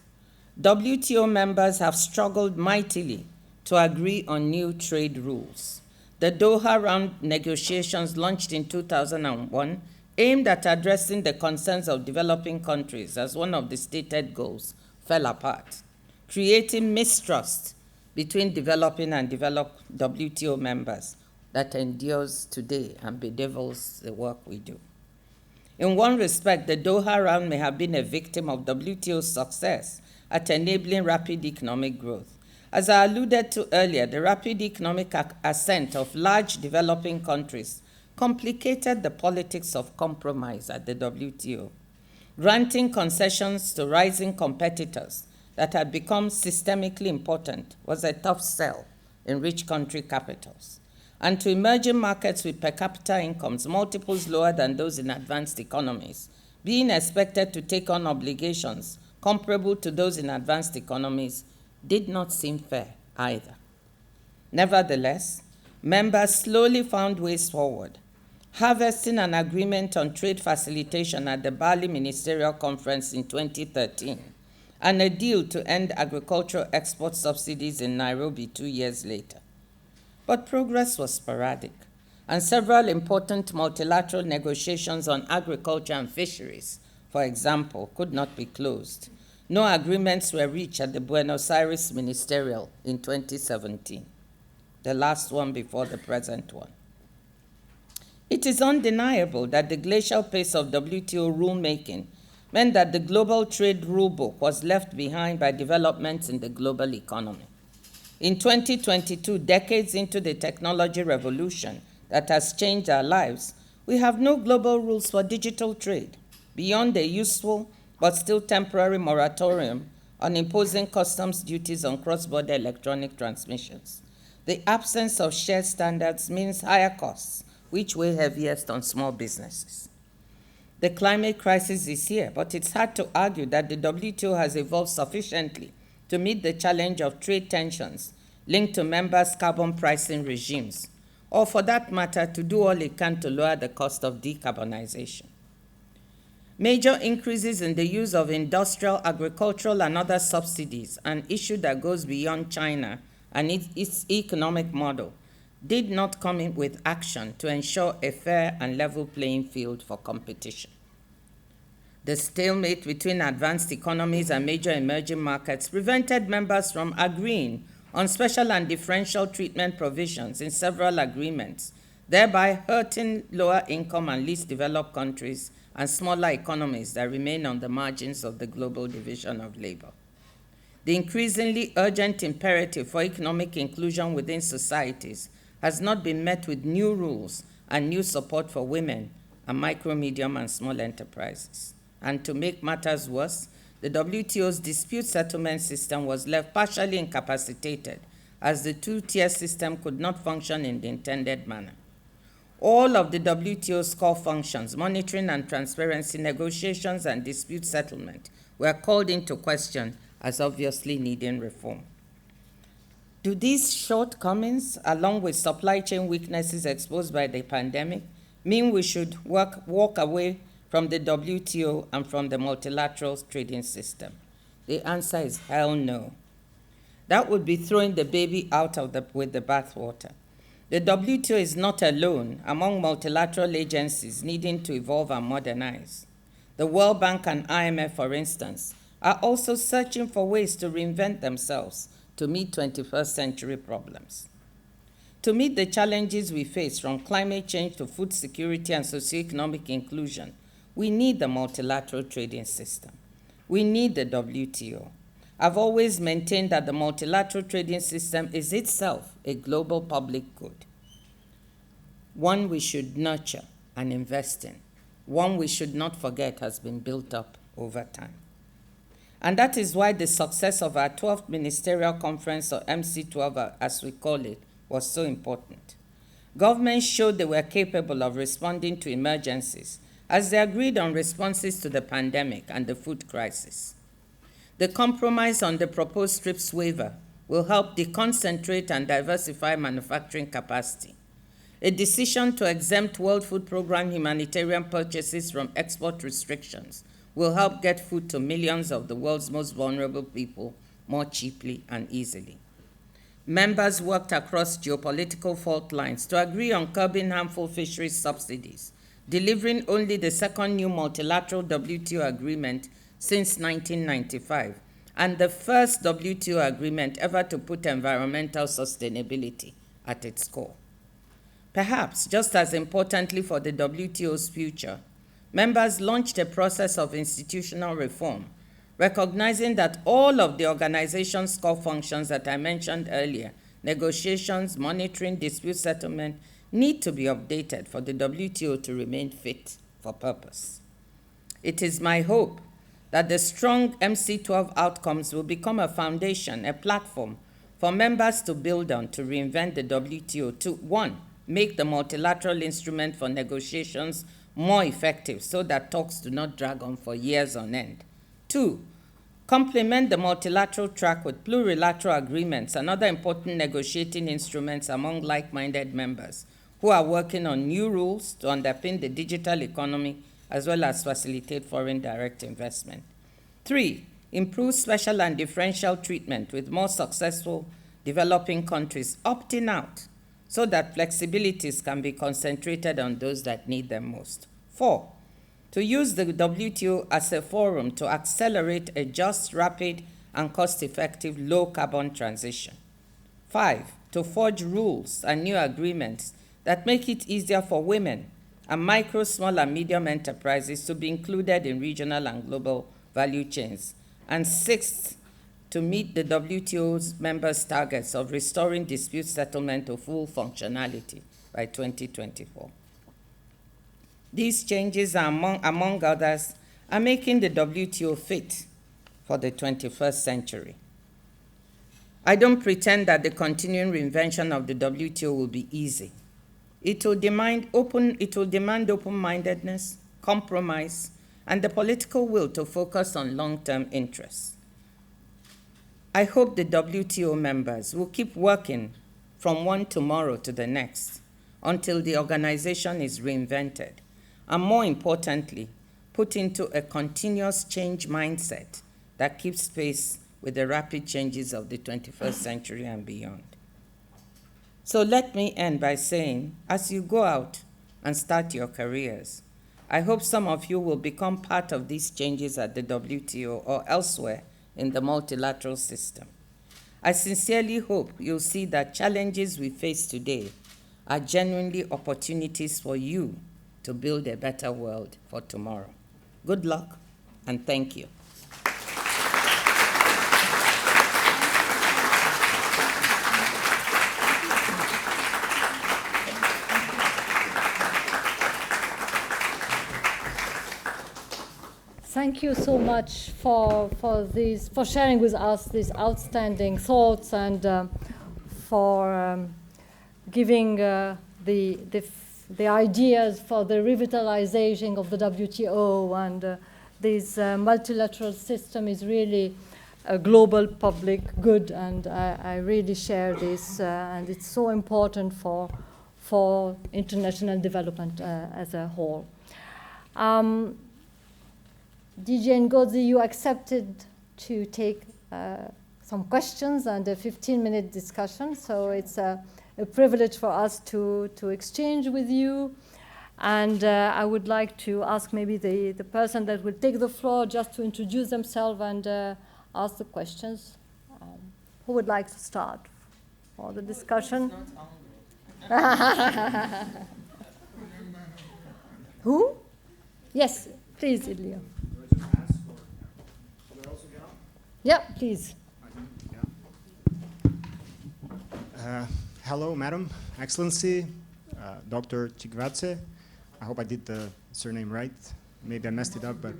C: WTO members have struggled mightily to agree on new trade rules. The Doha Round negotiations launched in 2001 aimed at addressing the concerns of developing countries as one of the stated goals fell apart, creating mistrust between developing and developed WTO members that endures today and bedevils the work we do. In one respect, the Doha Round may have been a victim of WTO's success at enabling rapid economic growth. As I alluded to earlier, the rapid economic ascent of large developing countries complicated the politics of compromise at the WTO. Granting concessions to rising competitors that had become systemically important was a tough sell in rich country capitals. And to emerging markets with per capita incomes multiples lower than those in advanced economies, being expected to take on obligations comparable to those in advanced economies did not seem fair either. Nevertheless, members slowly found ways forward, harvesting an agreement on trade facilitation at the Bali Ministerial Conference in 2013, and a deal to end agricultural export subsidies in Nairobi 2 years later. but progress was sporadic, and several important multilateral negotiations on agriculture and fisheries, for example, could not be closed. No agreements were reached at the Buenos Aires Ministerial in 2017, the last one before the present one. It is undeniable that the glacial pace of WTO rulemaking meant that the global trade rulebook was left behind by developments in the global economy. In 2022, decades into the technology revolution that has changed our lives, we have no global rules for digital trade beyond a useful but still temporary moratorium on imposing customs duties on cross-border electronic transmissions. The absence of shared standards means higher costs, which weigh heaviest on small businesses. The climate crisis is here, but it's hard to argue that the WTO has evolved sufficiently to meet the challenge of trade tensions linked to members' carbon pricing regimes, or for that matter, to do all it can to lower the cost of decarbonization. Major increases in the use of industrial, agricultural, and other subsidies, an issue that goes beyond China and its economic model, did not come in with action to ensure a fair and level playing field for competition. The stalemate between advanced economies and major emerging markets prevented members from agreeing on special and differential treatment provisions in several agreements, thereby hurting lower income and least developed countries and smaller economies that remain on the margins of the global division of labor. The increasingly urgent imperative for economic inclusion within societies has not been met with new rules and new support for women and micro, medium, and small enterprises. And to make matters worse, the WTO's dispute settlement system was left partially incapacitated as the two-tier system could not function in the intended manner. All of the WTO's core functions, monitoring and transparency, negotiations, and dispute settlement, were called into question as obviously needing reform. Do these shortcomings, along with supply chain weaknesses exposed by the pandemic, mean we should walk away from the WTO and from the multilateral trading system? The answer is hell no. That would be throwing the baby out with the bathwater. The WTO is not alone among multilateral agencies needing to evolve and modernize. The World Bank and IMF, for instance, are also searching for ways to reinvent themselves to meet 21st century problems. To meet the challenges we face, from climate change to food security and socioeconomic inclusion, we need the multilateral trading system. We need the WTO. I've always maintained that the multilateral trading system is itself a global public good, one we should nurture and invest in, one we should not forget has been built up over time. And that is why the success of our 12th Ministerial Conference, or MC12 as we call it, was so important. Governments showed they were capable of responding to emergencies as they agreed on responses to the pandemic and the food crisis. The compromise on the proposed TRIPS waiver will help deconcentrate and diversify manufacturing capacity. A decision to exempt World Food Programme humanitarian purchases from export restrictions will help get food to millions of the world's most vulnerable people more cheaply and easily. Members worked across geopolitical fault lines to agree on curbing harmful fisheries subsidies, delivering only the second new multilateral WTO agreement since 1995, and the first WTO agreement ever to put environmental sustainability at its core. Perhaps just as importantly for the WTO's future, members launched a process of institutional reform, recognizing that all of the organization's core functions that I mentioned earlier, negotiations, monitoring, dispute settlement, need to be updated for the WTO to remain fit for purpose. It is my hope that the strong MC12 outcomes will become a foundation, a platform for members to build on to reinvent the WTO to, one, make the multilateral instrument for negotiations more effective so that talks do not drag on for years on end. Two, complement the multilateral track with plurilateral agreements and other important negotiating instruments among like-minded members who are working on new rules to underpin the digital economy as well as facilitate foreign direct investment. Three, improve special and differential treatment with more successful developing countries opting out so that flexibilities can be concentrated on those that need them most. 4, to use the WTO as a forum to accelerate a just, rapid, and cost-effective low-carbon transition. 5, to forge rules and new agreements that make it easier for women and micro, small, and medium enterprises to be included in regional and global value chains. And 6th, to meet the WTO's members' targets of restoring dispute settlement to full functionality by 2024. These changes, are among others, are making the WTO fit for the 21st century. I don't pretend that the continuing reinvention of the WTO will be easy. It will demand open-mindedness, compromise, and the political will to focus on long-term interests. I hope the WTO members will keep working from one tomorrow to the next until the organization is reinvented, and more importantly, put into a continuous change mindset that keeps pace with the rapid changes of the 21st century and beyond. So let me end by saying, as you go out and start your careers, I hope some of you will become part of these changes at the WTO or elsewhere in the multilateral system. I sincerely hope you'll see that challenges we face today are genuinely opportunities for you to build a better world for tomorrow. Good luck, and thank you.
A: Thank you so much for sharing with us these outstanding thoughts and for giving the ideas for the revitalization of the WTO, and this multilateral system is really a global public good, and I really share this, and it's so important for international development as a whole. DJ Ngozi, you accepted to take some questions and a 15-minute discussion, so it's a privilege for us to exchange with you. And I would like to ask maybe the person that will take the floor just to introduce themselves and ask the questions. Who would like to start for the discussion? Who? Yes, please, Ilya. Yeah, please.
D: Hello, Madam Excellency, Dr. Chigvatse. I hope I did the surname right. Maybe I messed it up, but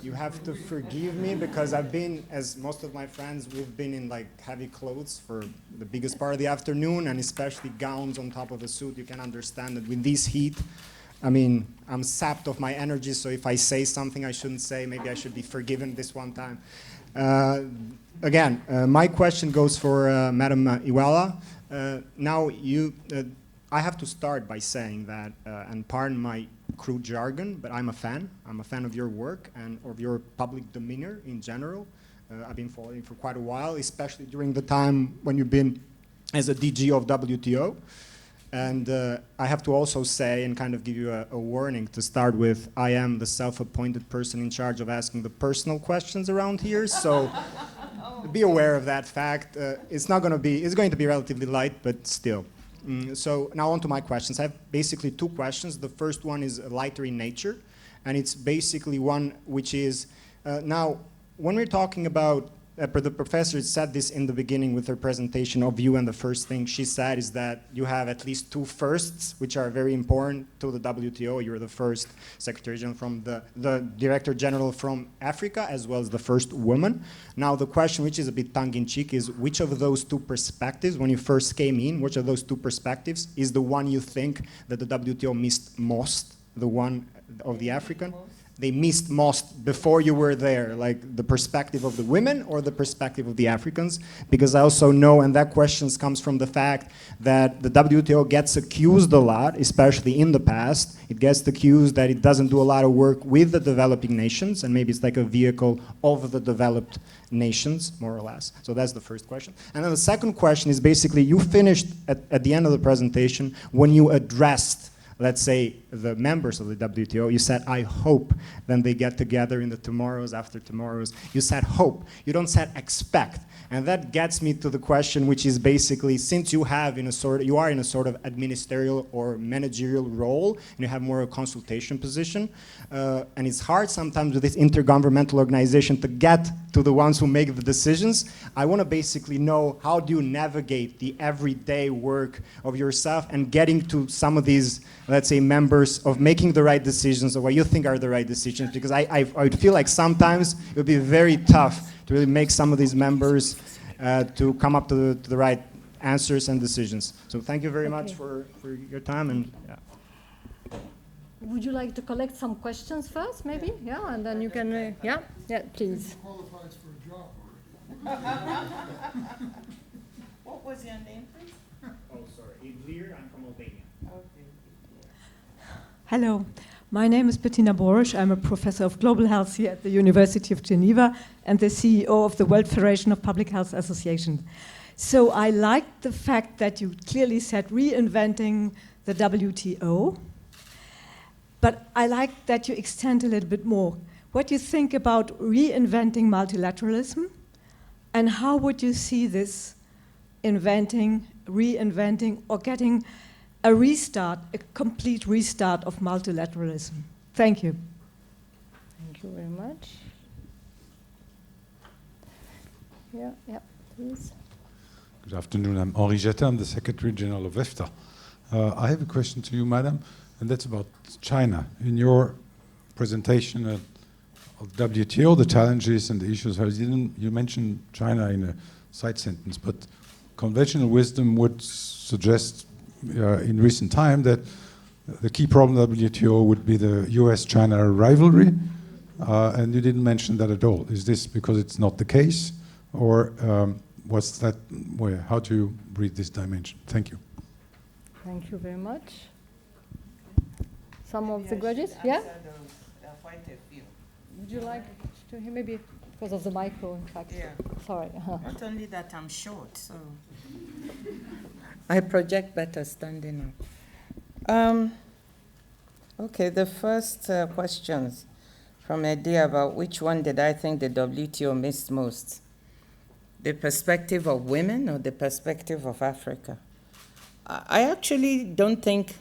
D: you have to forgive me because I've been, as most of my friends, we've been in like heavy clothes for the biggest part of the afternoon, and especially gowns on top of a suit. You can understand that with this heat, I mean, I'm sapped of my energy, so if I say something I shouldn't say, maybe I should be forgiven this one time. Again, my question goes for Madam Iweala. Now, I have to start by saying that, and pardon my crude jargon, but I'm a fan. I'm a fan of your work and of your public demeanor in general. I've been following for quite a while, especially during the time when you've been as a DG of WTO. And I have to also say and kind of give you a warning to start with, I am the self-appointed person in charge of asking the personal questions around here, so be aware of that fact. It's going to be relatively light, but still. So now on to my questions. I have basically two questions. The first one is lighter in nature, and it's basically one which is, now when we're talking about, the professor said this in the beginning with her presentation of you, and the first thing she said is that you have at least two firsts, which are very important to the WTO. You're the first Secretary General from the Director General from Africa, as well as the first woman. Now the question, which is a bit tongue-in-cheek, is which of those two perspectives, when you first came in, which of those two perspectives is the one you think that the WTO missed most, the one of the African? they missed most before you were there, like the perspective of the women or the perspective of the Africans? Because I also know, and that question comes from the fact that the WTO gets accused a lot, especially in the past. It gets accused that it doesn't do a lot of work with the developing nations, and maybe it's like a vehicle of the developed nations, more or less. So that's the first question. And then the second question is basically, you finished at the end of the presentation when you addressed, let's say, the members of the WTO, you said, I hope. Then they get together in the tomorrows, after tomorrows. You said hope. You don't say expect. And that gets me to the question, which is basically, since you are in a sort of administrative or managerial role, and you have more a consultation position, and it's hard sometimes with this intergovernmental organization to get to the ones who make the decisions. I want to basically know, how do you navigate the everyday work of yourself and getting to some of these, let's say, members of making the right decisions, or what you think are the right decisions? Because I would feel like sometimes it would be very tough to really make some of these members to come up to the right answers and decisions. So thank you very much for your time. And yeah.
A: Would you like to collect some questions first, maybe? Yeah, and then you can, yeah, please.
B: Qualifies for a job already.
C: What was your name, please?
D: Oh, sorry. Idlir, I'm from Albania.
C: Okay.
E: Hello, my name is Bettina Borisch. I'm a professor of global health here at the University of Geneva and the CEO of the World Federation of Public Health Associations. So I liked the fact that you clearly said reinventing the WTO, but I like that you extend a little bit more. What do you think about reinventing multilateralism, and how would you see this reinventing, or getting a restart, a complete restart of multilateralism? Thank you.
A: Thank you very much. Yeah, please.
F: Good afternoon. I'm Henri Jetta. I'm the Secretary General of EFTA. I have a question to you, Madam, and that's about China. In your presentation of WTO, the challenges and the issues, you mentioned China in a side sentence, but conventional wisdom would suggest in recent time that the key problem of WTO would be the US-China rivalry, and you didn't mention that at all. Is this because it's not the case, or what's that? How do you read this dimension? Thank you.
A: Thank you very much. Some of the graduates, yeah?
C: Quite a few.
A: Would you like to hear, maybe because of the micro, in fact?
C: Yeah.
A: Sorry.
C: Not only that, I'm short, so I project better standing up. Okay, the first questions from Eddie about which one did I think the WTO missed most? The perspective of women or the perspective of Africa? I actually don't think,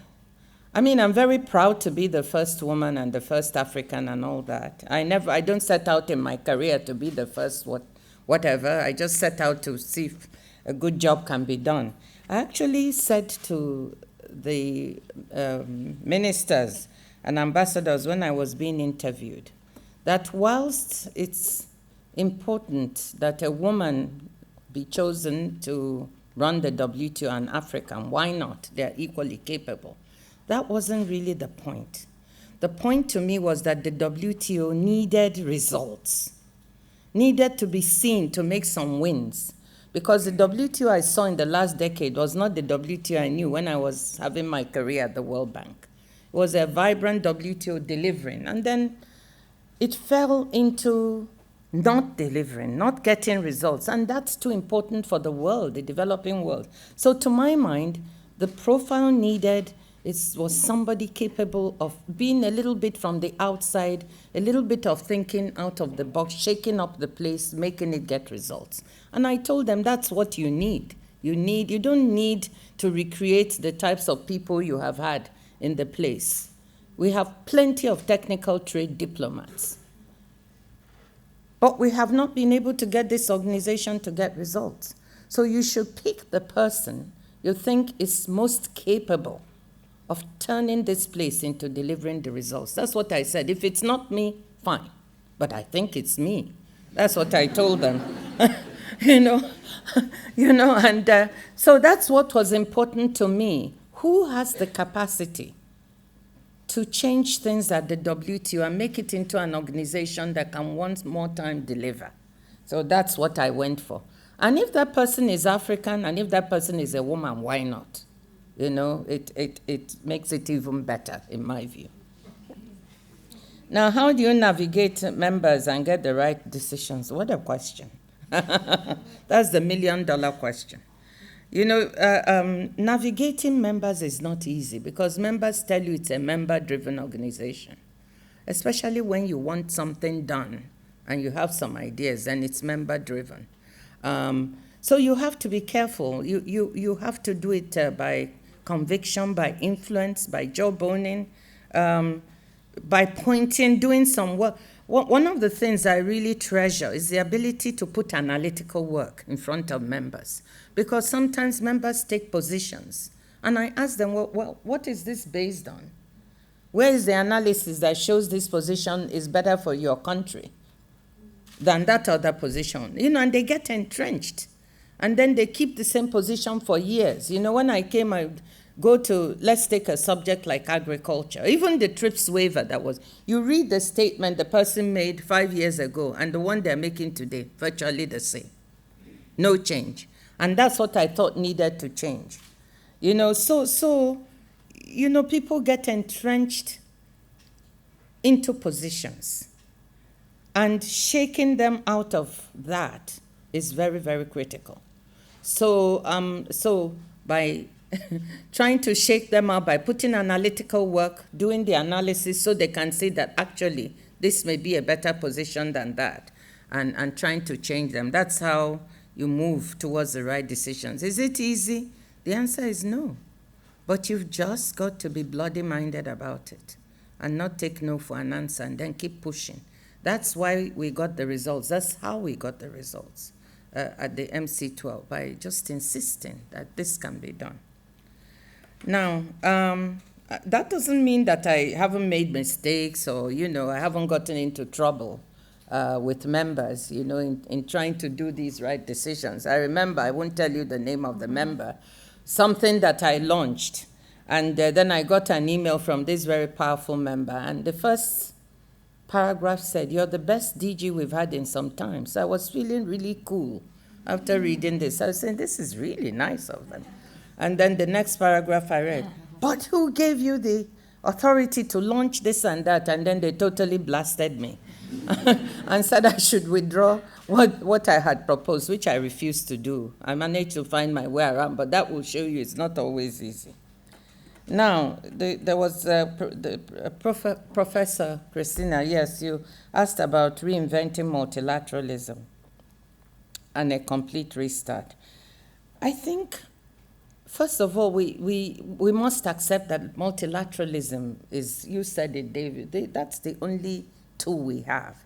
C: I'm very proud to be the first woman and the first African and all that. I don't set out in my career to be the first whatever. I just set out to see if a good job can be done. I actually said to the ministers and ambassadors when I was being interviewed that whilst it's important that a woman be chosen to run the WTO and African, why not? They're equally capable. That wasn't really the point. The point to me was that the WTO needed results, needed to be seen to make some wins. Because the WTO I saw in the last decade was not the WTO I knew when I was having my career at the World Bank. It was a vibrant WTO delivering. And then it fell into not delivering, not getting results. And that's too important for the world, the developing world. So to my mind, the profile needed was somebody capable of being a little bit from the outside, a little bit of thinking out of the box, shaking up the place, making it get results. And I told them that's what you need. You don't need to recreate the types of people you have had in the place. We have plenty of technical trade diplomats. But we have not been able to get this organization to get results. So you should pick the person you think is most capable of turning this place into delivering the results. That's what I said. If it's not me, fine. But I think it's me. That's what I told them. And so that's what was important to me. Who has the capacity to change things at the WTO and make it into an organization that can once more time deliver. So that's what I went for. And if that person is African and if that person is a woman, why not? You know, it makes it even better, in my view. Now, how do you navigate members and get the right decisions? What a question. That's the million-dollar question. You know, navigating members is not easy because members tell you it's a member-driven organization, especially when you want something done and you have some ideas and it's member-driven. So you have to be careful. You have to do it by conviction, by influence, by jawboning, by pointing, doing some work. One of the things I really treasure is the ability to put analytical work in front of members, because sometimes members take positions, and I ask them, well, what is this based on? Where is the analysis that shows this position is better for your country than that other position? You know, and they get entrenched, and then they keep the same position for years. You know, when I came, I would go to, let's take a subject like agriculture. Even the TRIPS waiver that was, you read the statement the person made 5 years ago and the one they're making today, virtually the same. No change. And that's what I thought needed to change. You know, so you know, people get entrenched into positions. And shaking them out of that is very, very critical. So by trying to shake them out by putting analytical work, doing the analysis so they can see that actually this may be a better position than that, and trying to change them. That's how you move towards the right decisions. Is it easy? The answer is no. But you've just got to be bloody-minded about it and not take no for an answer and then keep pushing. That's why we got the results. That's how we got the results at the MC12, by just insisting that this can be done. Now, that doesn't mean that I haven't made mistakes or, you know, I haven't gotten into trouble with members, you know, in trying to do these right decisions. I remember, I won't tell you the name of the member, something that I launched. And then I got an email from this very powerful member. And the first paragraph said, "You're the best DG we've had in some time." So I was feeling really cool after reading this. I was saying, this is really nice of them. And then the next paragraph I read, "But who gave you the authority to launch this and that?" And then they totally blasted me and said I should withdraw what I had proposed, which I refused to do. I managed to find my way around, but that will show you it's not always easy. Now, there was Professor Christina, yes, you asked about reinventing multilateralism and a complete restart. I think, first of all, we must accept that multilateralism is, you said it, David, that's the only tool we have.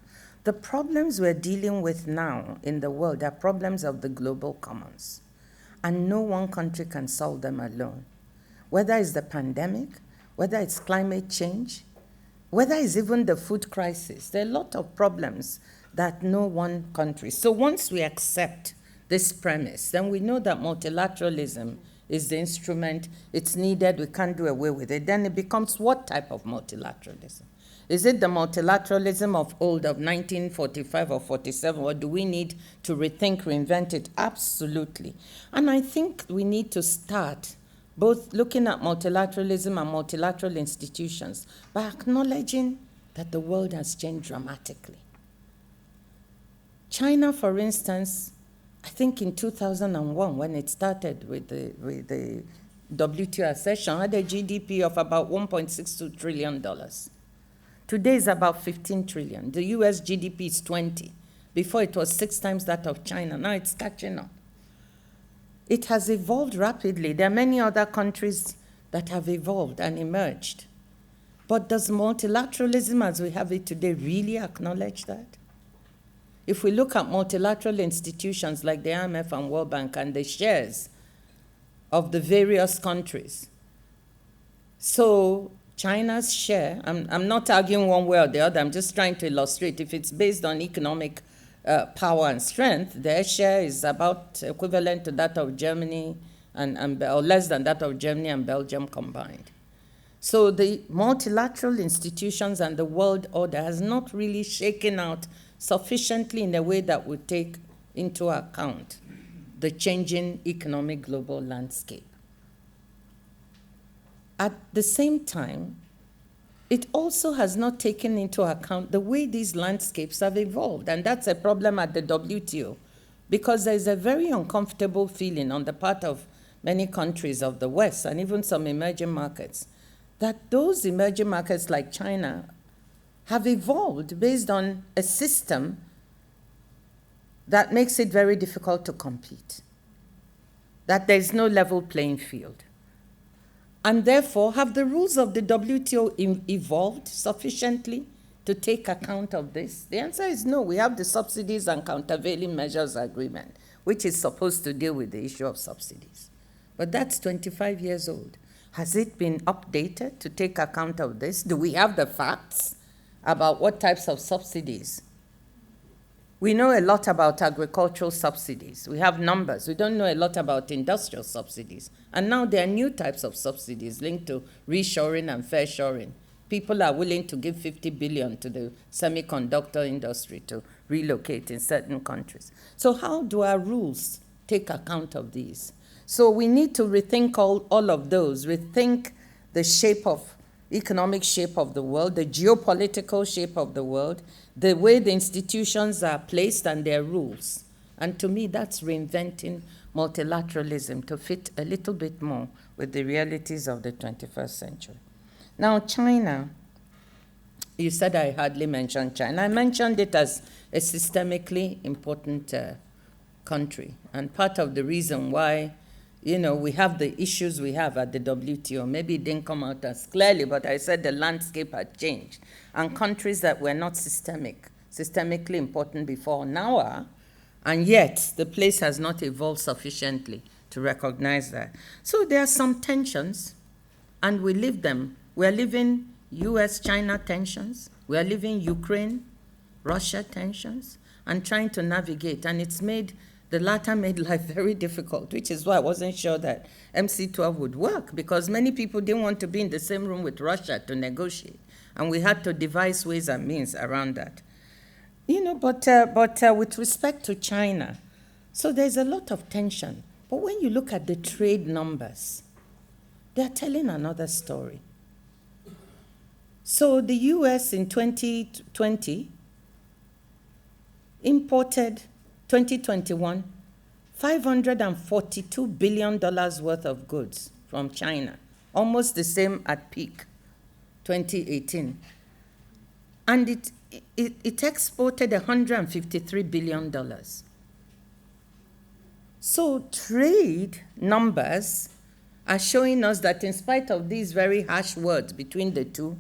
C: The problems we're dealing with now in the world are problems of the global commons, and no one country can solve them alone. Whether it's the pandemic, whether it's climate change, whether it's even the food crisis, there are a lot of problems that no one country. So once we accept this premise, then we know that multilateralism is the instrument, it's needed, we can't do away with it. Then it becomes what type of multilateralism? Is it the multilateralism of old, of 1945 or 47, or do we need to rethink, reinvent it? Absolutely. And I think we need to start both looking at multilateralism and multilateral institutions by acknowledging that the world has changed dramatically. China, for instance, I think in 2001, when it started with the WTO accession, had a GDP of about $1.62 trillion. Today is about 15 trillion. The US GDP is 20. Before it was 6 times that of China. Now it's catching up. It has evolved rapidly. There are many other countries that have evolved and emerged. But does multilateralism as we have it today really acknowledge that? If we look at multilateral institutions like the IMF and World Bank and the shares of the various countries, so China's share, I'm not arguing one way or the other, I'm just trying to illustrate, if it's based on economic power and strength, their share is about equivalent to that of Germany or less than that of Germany and Belgium combined. So the multilateral institutions and the world order has not really shaken out sufficiently in a way that would take into account the changing economic global landscape. At the same time, it also has not taken into account the way these landscapes have evolved, and that's a problem at the WTO, because there's a very uncomfortable feeling on the part of many countries of the West and even some emerging markets that those emerging markets like China have evolved based on a system that makes it very difficult to compete, that there's no level playing field. And therefore, have the rules of the WTO evolved sufficiently to take account of this? The answer is no. We have the Subsidies and Countervailing Measures Agreement, which is supposed to deal with the issue of subsidies. But that's 25 years old. Has it been updated to take account of this? Do we have the facts about what types of subsidies? We know a lot about agricultural subsidies. We have numbers. We don't know a lot about industrial subsidies. And now there are new types of subsidies linked to reshoring and fair shoring. People are willing to give 50 billion to the semiconductor industry to relocate in certain countries. So how do our rules take account of these? So we need to rethink all of those, rethink the economic shape of the world, the geopolitical shape of the world, the way the institutions are placed and their rules. And to me, that's reinventing multilateralism to fit a little bit more with the realities of the 21st century. Now, China, you said I hardly mentioned China. I mentioned it as a systemically important country. And part of the reason why we have the issues we have at the WTO. Maybe it didn't come out as clearly, but I said the landscape had changed. And countries that were not systemically important before now are, and yet the place has not evolved sufficiently to recognize that. So there are some tensions, and we live them. We are living US-China tensions. We are living Ukraine-Russia tensions, and trying to navigate. And the latter made life very difficult, which is why I wasn't sure that MC12 would work, because many people didn't want to be in the same room with Russia to negotiate, and we had to devise ways and means around that. But with respect to China, so there's a lot of tension. But when you look at the trade numbers, they're telling another story. So the US in 2020 imported 2021, $542 billion worth of goods from China, almost the same at peak, 2018. And it exported $153 billion. So trade numbers are showing us that in spite of these very harsh words between the two,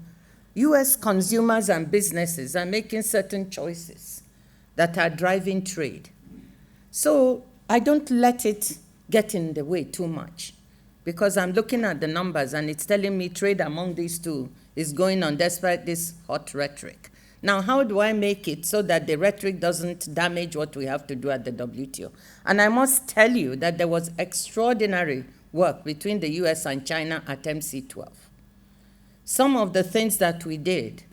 C: US consumers and businesses are making certain choices that are driving trade. So I don't let it get in the way too much, because I'm looking at the numbers and it's telling me trade among these two is going on despite this hot rhetoric. Now, how do I make it so that the rhetoric doesn't damage what we have to do at the WTO? And I must tell you that there was extraordinary work between the US and China at MC12. Some of the things that we did,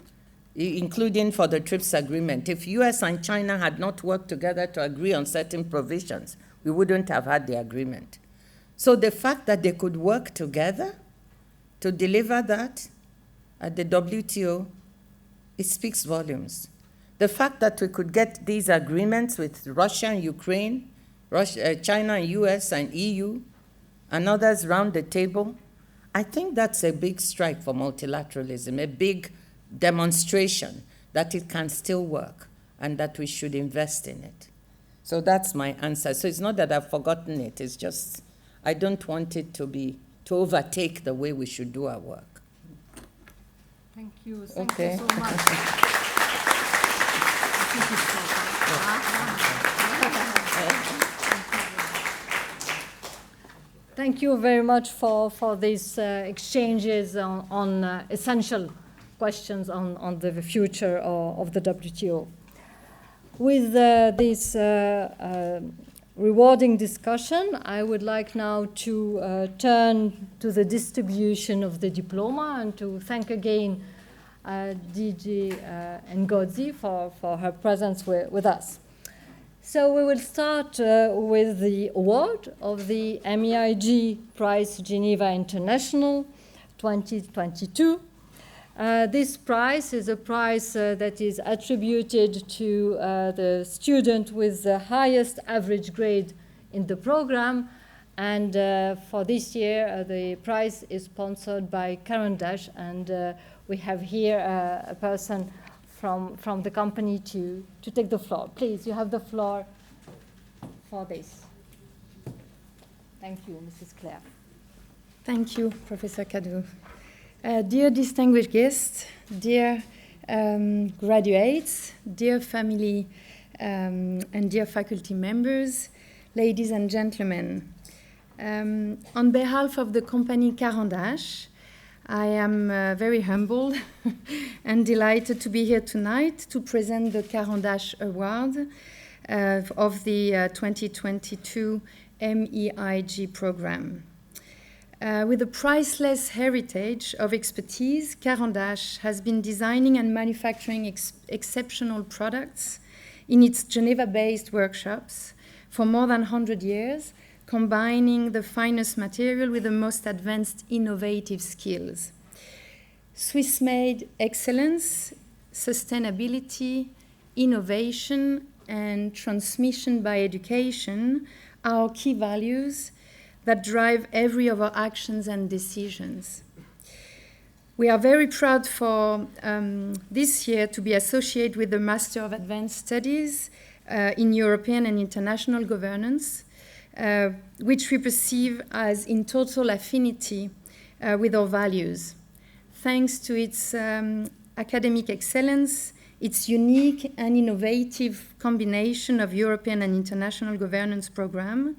C: including for the TRIPS agreement, if US and China had not worked together to agree on certain provisions, we wouldn't have had the agreement. So the fact that they could work together to deliver that at the WTO, it speaks volumes. The fact that we could get these agreements with Russia and Ukraine, China and US and EU, and others round the table, I think that's a big strike for multilateralism, a big demonstration that it can still work and that we should invest in it. So that's my answer. So it's not that I've forgotten it, it's just I don't want it to overtake the way we should do our work.
A: Thank you. Thank
C: Okay.
A: you so much. Thank you very much for these exchanges on essential questions on the future of the WTO. With this rewarding discussion, I would like now to turn to the distribution of the diploma and to thank again DG Ngozi for her presence with us. So we will start with the award of the MEIG Prize Geneva International 2022. This prize is a prize that is attributed to the student with the highest average grade in the program. And for this year, the prize is sponsored by Karen Dash. And we have here a person from the company to take the floor. Please, you have the floor for this. Thank you, Mrs. Claire.
G: Thank you, Professor Kadou. Dear distinguished guests, dear graduates, dear family and dear faculty members, ladies and gentlemen, on behalf of the company Karen Dash, I am very humbled and delighted to be here tonight to present the Karen Dash Award of the 2022 MEIG program. With a priceless heritage of expertise, Karen Dash has been designing and manufacturing exceptional products in its Geneva-based workshops for more than 100 years, combining the finest material with the most advanced innovative skills. Swiss-made excellence, sustainability, innovation, and transmission by education are our key values that drive every of our actions and decisions. We are very proud for this year to be associated with the Master of Advanced Studies in European and International Governance, which we perceive as in total affinity with our values. Thanks to its academic excellence, its unique and innovative combination of European and international governance program,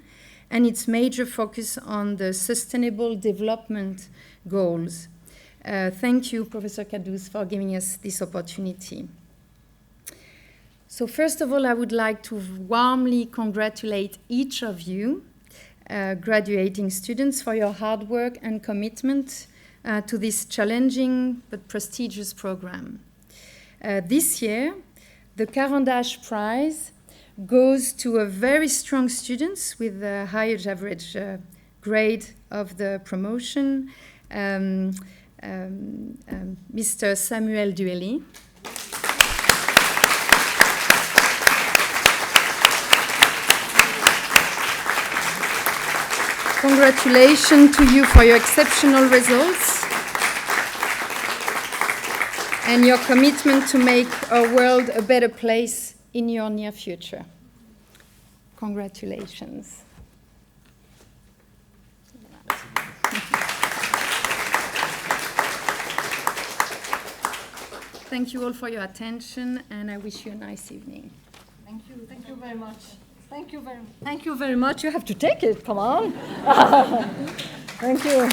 G: and its major focus on the sustainable development goals. Thank you, Professor Kadous, for giving us this opportunity. So first of all, I would like to warmly congratulate each of you, graduating students, for your hard work and commitment to this challenging but prestigious program. This year, the Karen Dash Prize goes to a very strong students with the highest average grade of the promotion, Mr. Samuel Duelli. Congratulations to you for your exceptional results and your commitment to make our world a better place in your near future. Congratulations. Thank you all for your attention, and I wish you a nice evening.
A: Thank you very much. Thank you very much. You have to take it, come on. Thank you.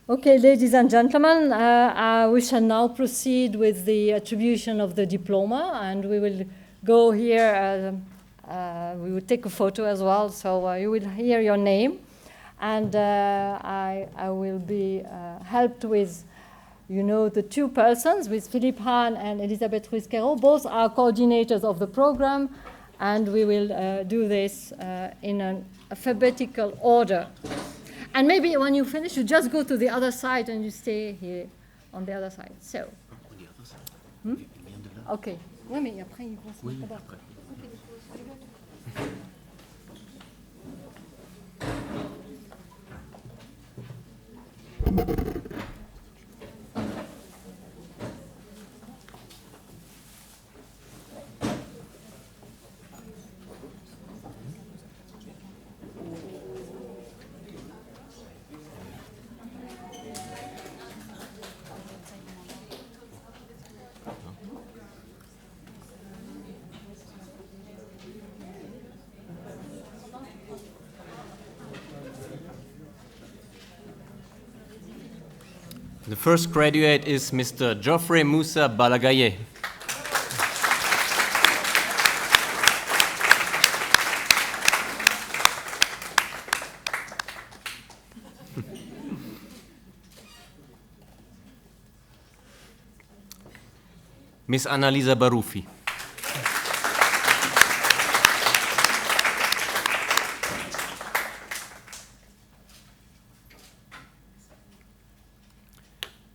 A: Okay, ladies and gentlemen, we shall now proceed with the attribution of the diploma, and we will go here. We will take a photo as well, so you will hear your name. And I will be helped with, the two persons, with Philippe Hahn and Elisabeth Ruiz-Quero. Both are coordinators of the program, and we will do this in an alphabetical order. And maybe when you finish, you just go to the other side and you stay here on the other side. So. Okay. Oui, mais après, ils vont se mettre là-bas.
H: The first graduate is Mr. Geoffrey Moussa Balagaye. Miss Annalisa Baruffi.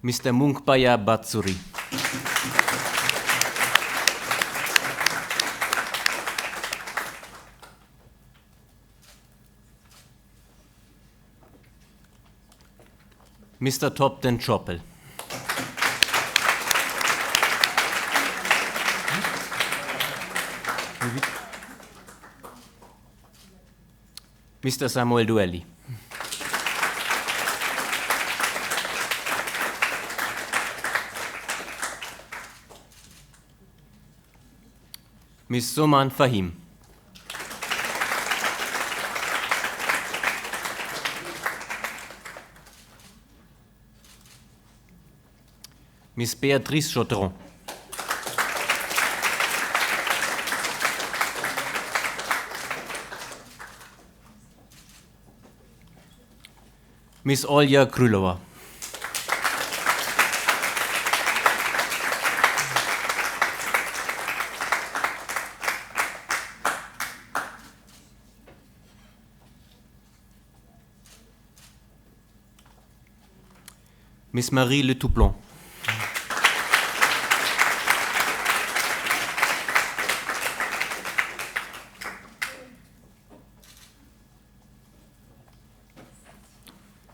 H: Mr. Munkbaya Batsuri. Mr. Topten Choppel. Mr. Samuel Duelli. Miss Soman Fahim. Miss Béatrice Chautron. Miss Olya Krylova. Miss Marie Le Touplon.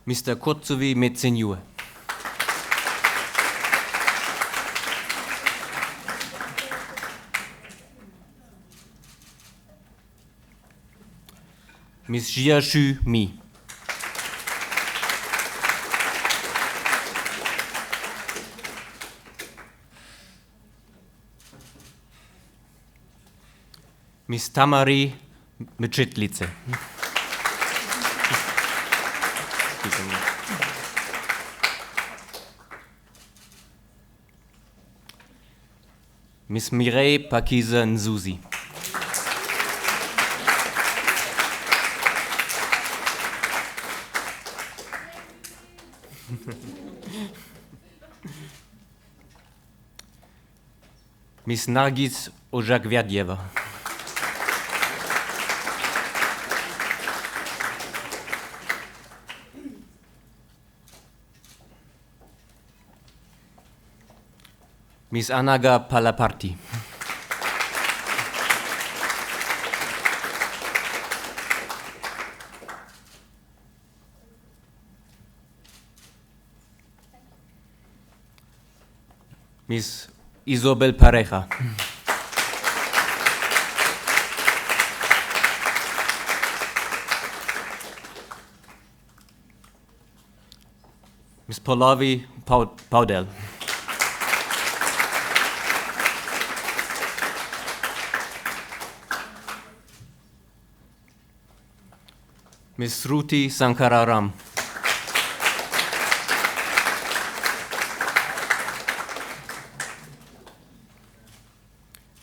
H: Mr. Kotsovi Metsenjue. Miss Jiashu Mi. Miss Tamari Mechitlice. Miss Mireille Pakiza Nzuzi. Miss Nargis Ojakverdieva. Miss Anaga Palaparti. Miss Isabel Pareja. Miss Paulavi Paudel. Miss Ruti Sankararam.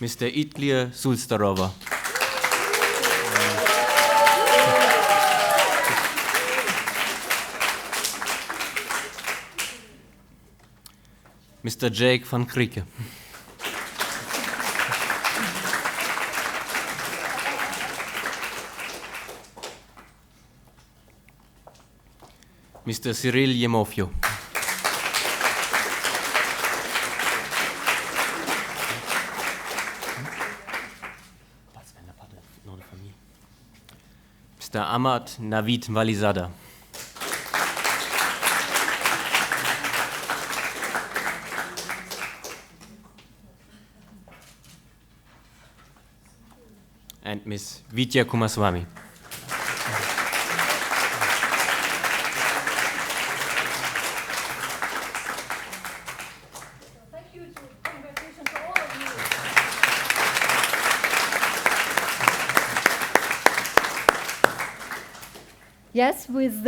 H: Mr. Itlia Sulstarova. Mr. Jake van Krieke. Mr. Cyril Yemofio. Mr. Ahmad Navid Walizada. And Miss Vidya Kumaswamy.
A: yes, with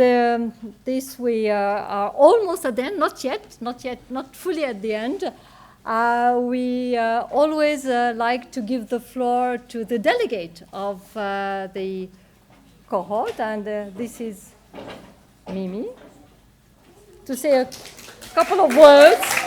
A: this we are almost at the end, not yet, not fully at the end. We always like to give the floor to the delegate of the cohort, and this is Mimi, to say a couple of words.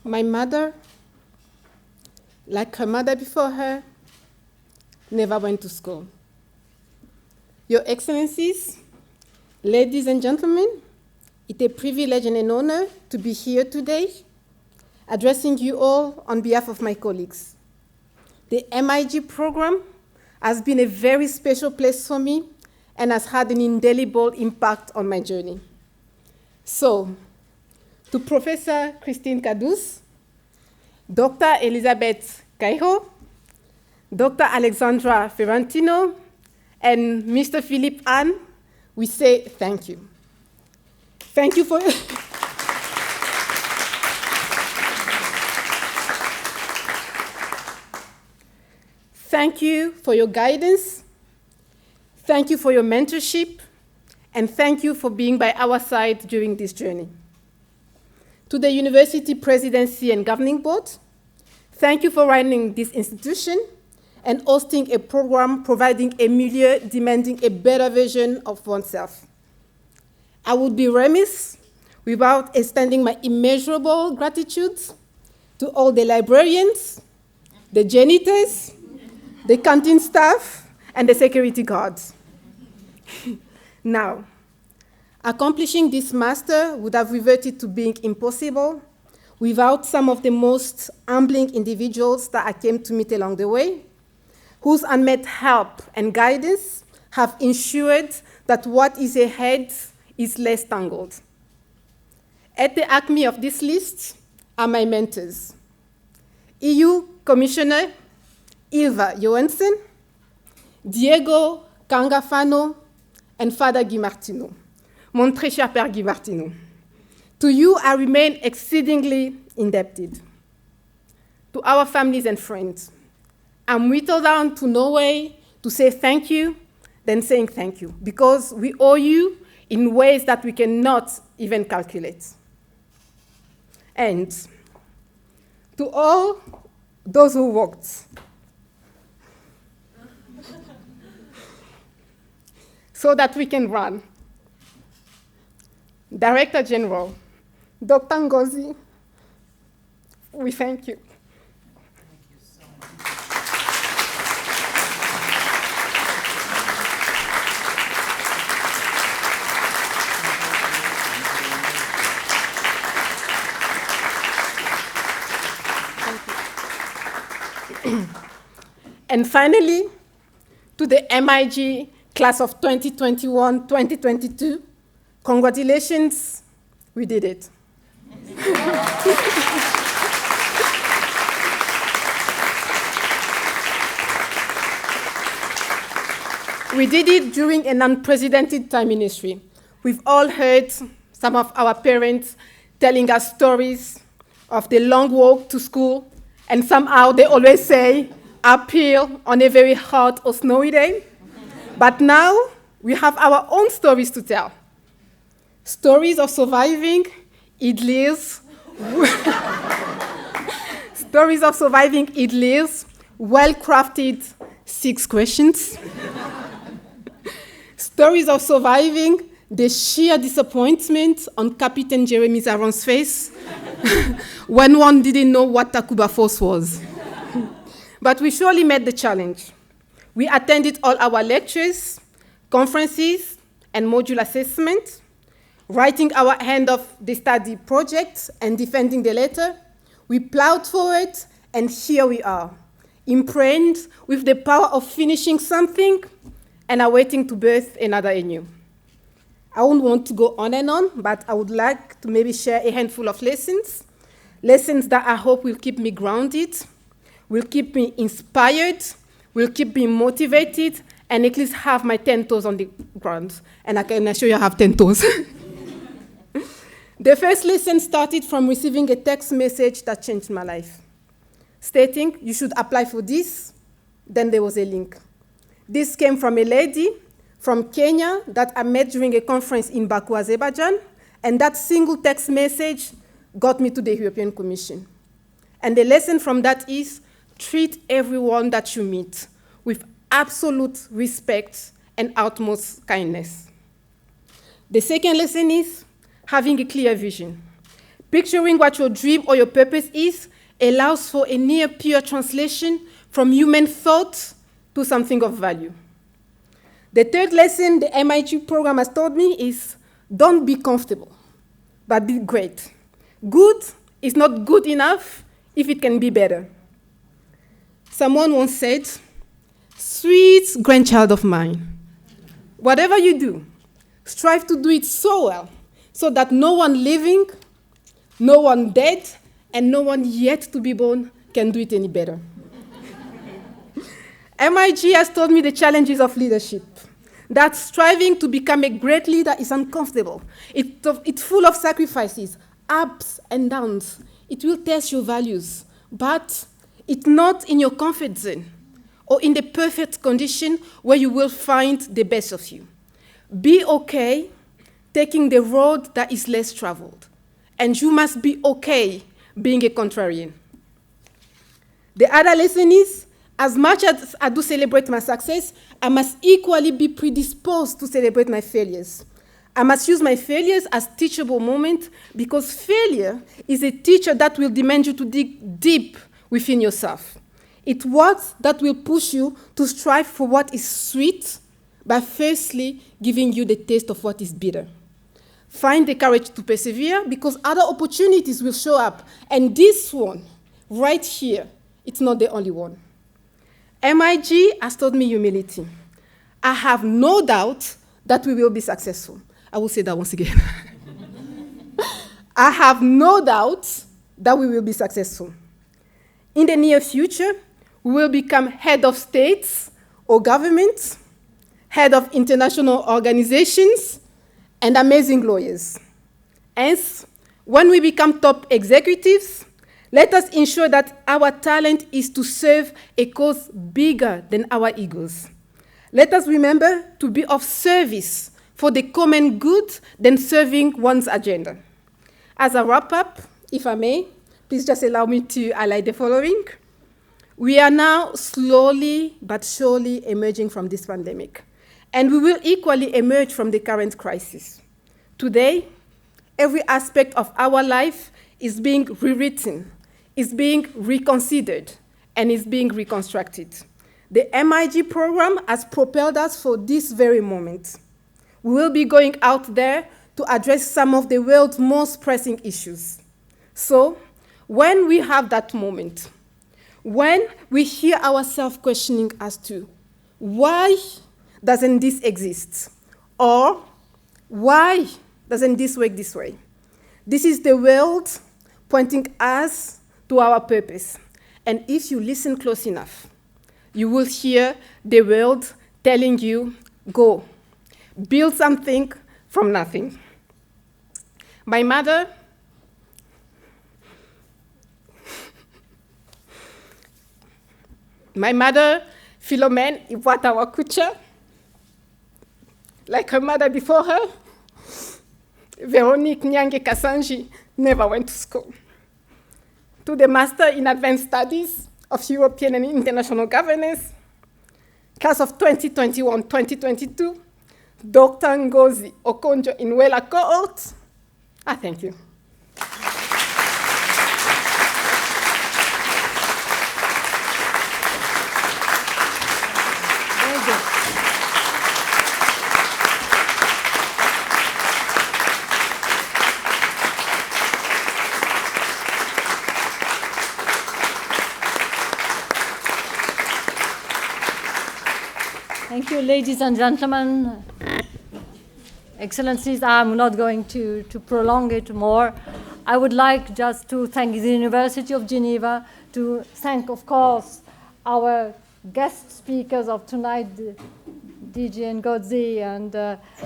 I: My mother, like her mother before her, never went to school. Your Excellencies, ladies and gentlemen, it's a privilege and an honor to be here today, addressing you all on behalf of my colleagues. The MEIG program has been a very special place for me and has had an indelible impact on my journey. So, to Professor Christine Cadus, Dr. Elizabeth Caiho, Dr. Alexandra Ferrantino, and Mr. Philippe Anne, we say thank you. Thank you for Thank you for your guidance, thank you for your mentorship, and thank you for being by our side during this journey. To the University Presidency and Governing Board, thank you for running this institution and hosting a program providing a milieu demanding a better version of oneself. I would be remiss without extending my immeasurable gratitude to all the librarians, the janitors, the canteen staff, and the security guards. Now, accomplishing this master would have reverted to being impossible without some of the most humbling individuals that I came to meet along the way, whose unmet help and guidance have ensured that what is ahead is less tangled. At the acme of this list are my mentors: EU Commissioner Ylva Johansson, Diego Cangafano, and Father Guy Martineau, mon très cher Père Guy Martineau. To you, I remain exceedingly indebted. To our families and friends, I'm whittled down to no way to say thank you than saying thank you, because we owe you in ways that we cannot even calculate. And to all those who worked, so that we can run. Director General, Dr. Ngozi, we thank you.
C: Thank you so
I: much. And finally, to the MEIG class of 2021-2022, congratulations, we did it. We did it during an unprecedented time in history. We've all heard some of our parents telling us stories of the long walk to school, and somehow they always say, uphill on a very hot or snowy day. But now, we have our own stories to tell. Stories of surviving Idli's, stories of surviving Idli's well-crafted 6 questions. Stories of surviving the sheer disappointment on Captain Jeremy Zaron's face when one didn't know what Takuba Force was. But we surely met the challenge. We attended all our lectures, conferences, and module assessment, writing our end of the study project and defending the letter. We plowed forward, and here we are, imprinted with the power of finishing something and are waiting to birth another anew. I won't want to go on and on, but I would like to maybe share a handful of lessons that I hope will keep me grounded, will keep me inspired, will keep me motivated, and at least have my 10 toes on the ground. And I can assure you I have 10 toes. The first lesson started from receiving a text message that changed my life, stating, you should apply for this. Then there was a link. This came from a lady from Kenya that I met during a conference in Baku, Azerbaijan, and that single text message got me to the European Commission. And the lesson from that is, treat everyone that you meet with absolute respect and utmost kindness. The second lesson is having a clear vision. Picturing what your dream or your purpose is allows for a near pure translation from human thought to something of value. The third lesson the MEIG program has taught me is, don't be comfortable, but be great. Good is not good enough if it can be better. Someone once said, sweet grandchild of mine, whatever you do, strive to do it so well, so that no one living, no one dead, and no one yet to be born can do it any better. MEIG has taught me the challenges of leadership, that striving to become a great leader is uncomfortable. It's full of sacrifices, ups and downs. It will test your values, but it's not in your comfort zone or in the perfect condition where you will find the best of you. Be okay taking the road that is less traveled, and you must be okay being a contrarian. The other lesson is, as much as I do celebrate my success, I must equally be predisposed to celebrate my failures. I must use my failures as teachable moments, because failure is a teacher that will demand you to dig deep within yourself. It's what that will push you to strive for what is sweet, by firstly giving you the taste of what is bitter. Find the courage to persevere, because other opportunities will show up, and this one, right here, it's not the only one. MEIG has taught me humility. I have no doubt that we will be successful. I will say that once again. I have no doubt that we will be successful. In the near future, we will become head of states or governments, head of international organizations, and amazing lawyers. Hence, when we become top executives, let us ensure that our talent is to serve a cause bigger than our egos. Let us remember to be of service for the common good than serving one's agenda. As a wrap-up, if I may, please just allow me to highlight the following. We are now slowly but surely emerging from this pandemic, and we will equally emerge from the current crisis. Today, every aspect of our life is being rewritten, is being reconsidered, and is being reconstructed. The MEIG program has propelled us for this very moment. We will be going out there to address some of the world's most pressing issues. So, when we have that moment, when we hear ourselves questioning as to why doesn't this exist? Or why doesn't this work this way? This is the world pointing us to our purpose. And if you listen close enough, you will hear the world telling you, go, build something from nothing. My mother, Philomene Iwatawa Kucha, like her mother before her, Veronique Nyange Kasanji, never went to school. To the Master in Advanced Studies of European and International Governance, class of 2021-2022, Dr. Ngozi Okonjo Inwela cohort, I thank you.
A: Very good. Thank you, ladies and gentlemen. Excellencies, I'm not going to prolong it more. I would like just to thank the University of Geneva, to thank, of course, our guest speakers of tonight, DJ Ngozi and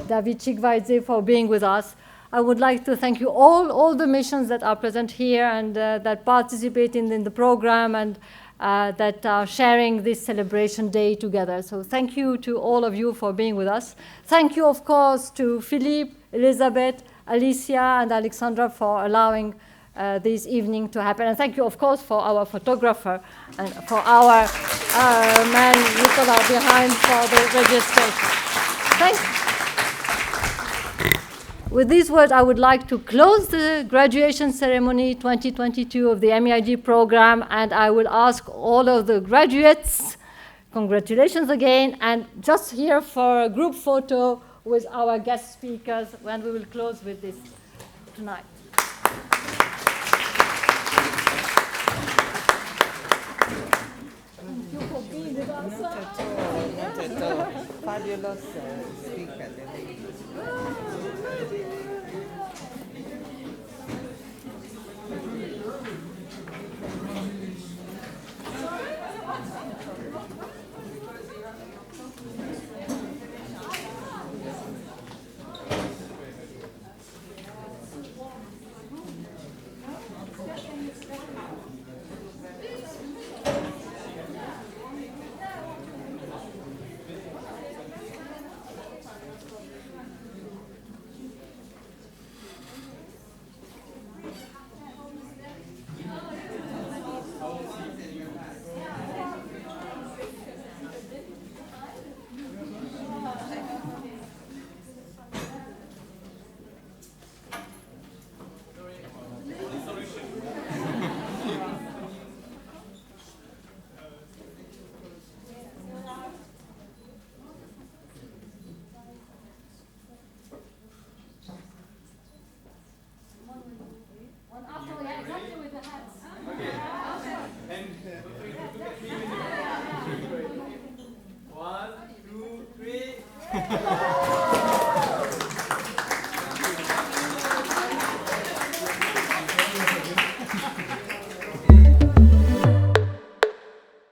A: David Chikwaidze, for being with us. I would like to thank you all the missions that are present here and that participate in the program and that are sharing this celebration day together. So thank you to all of you for being with us. Thank you, of course, to Philippe, Elizabeth, Alicia, and Alexandra for allowing this evening to happen. And thank you, of course, for our photographer and for our man, Nicola, behind for the registration. Thank you. With these words, I would like to close the graduation ceremony 2022 of the MEIG program, and I will ask all of the graduates, congratulations again, and just here for a group photo with our guest speakers when we will close with this tonight. Thank you for being with us.
C: Not at all. Fabulous.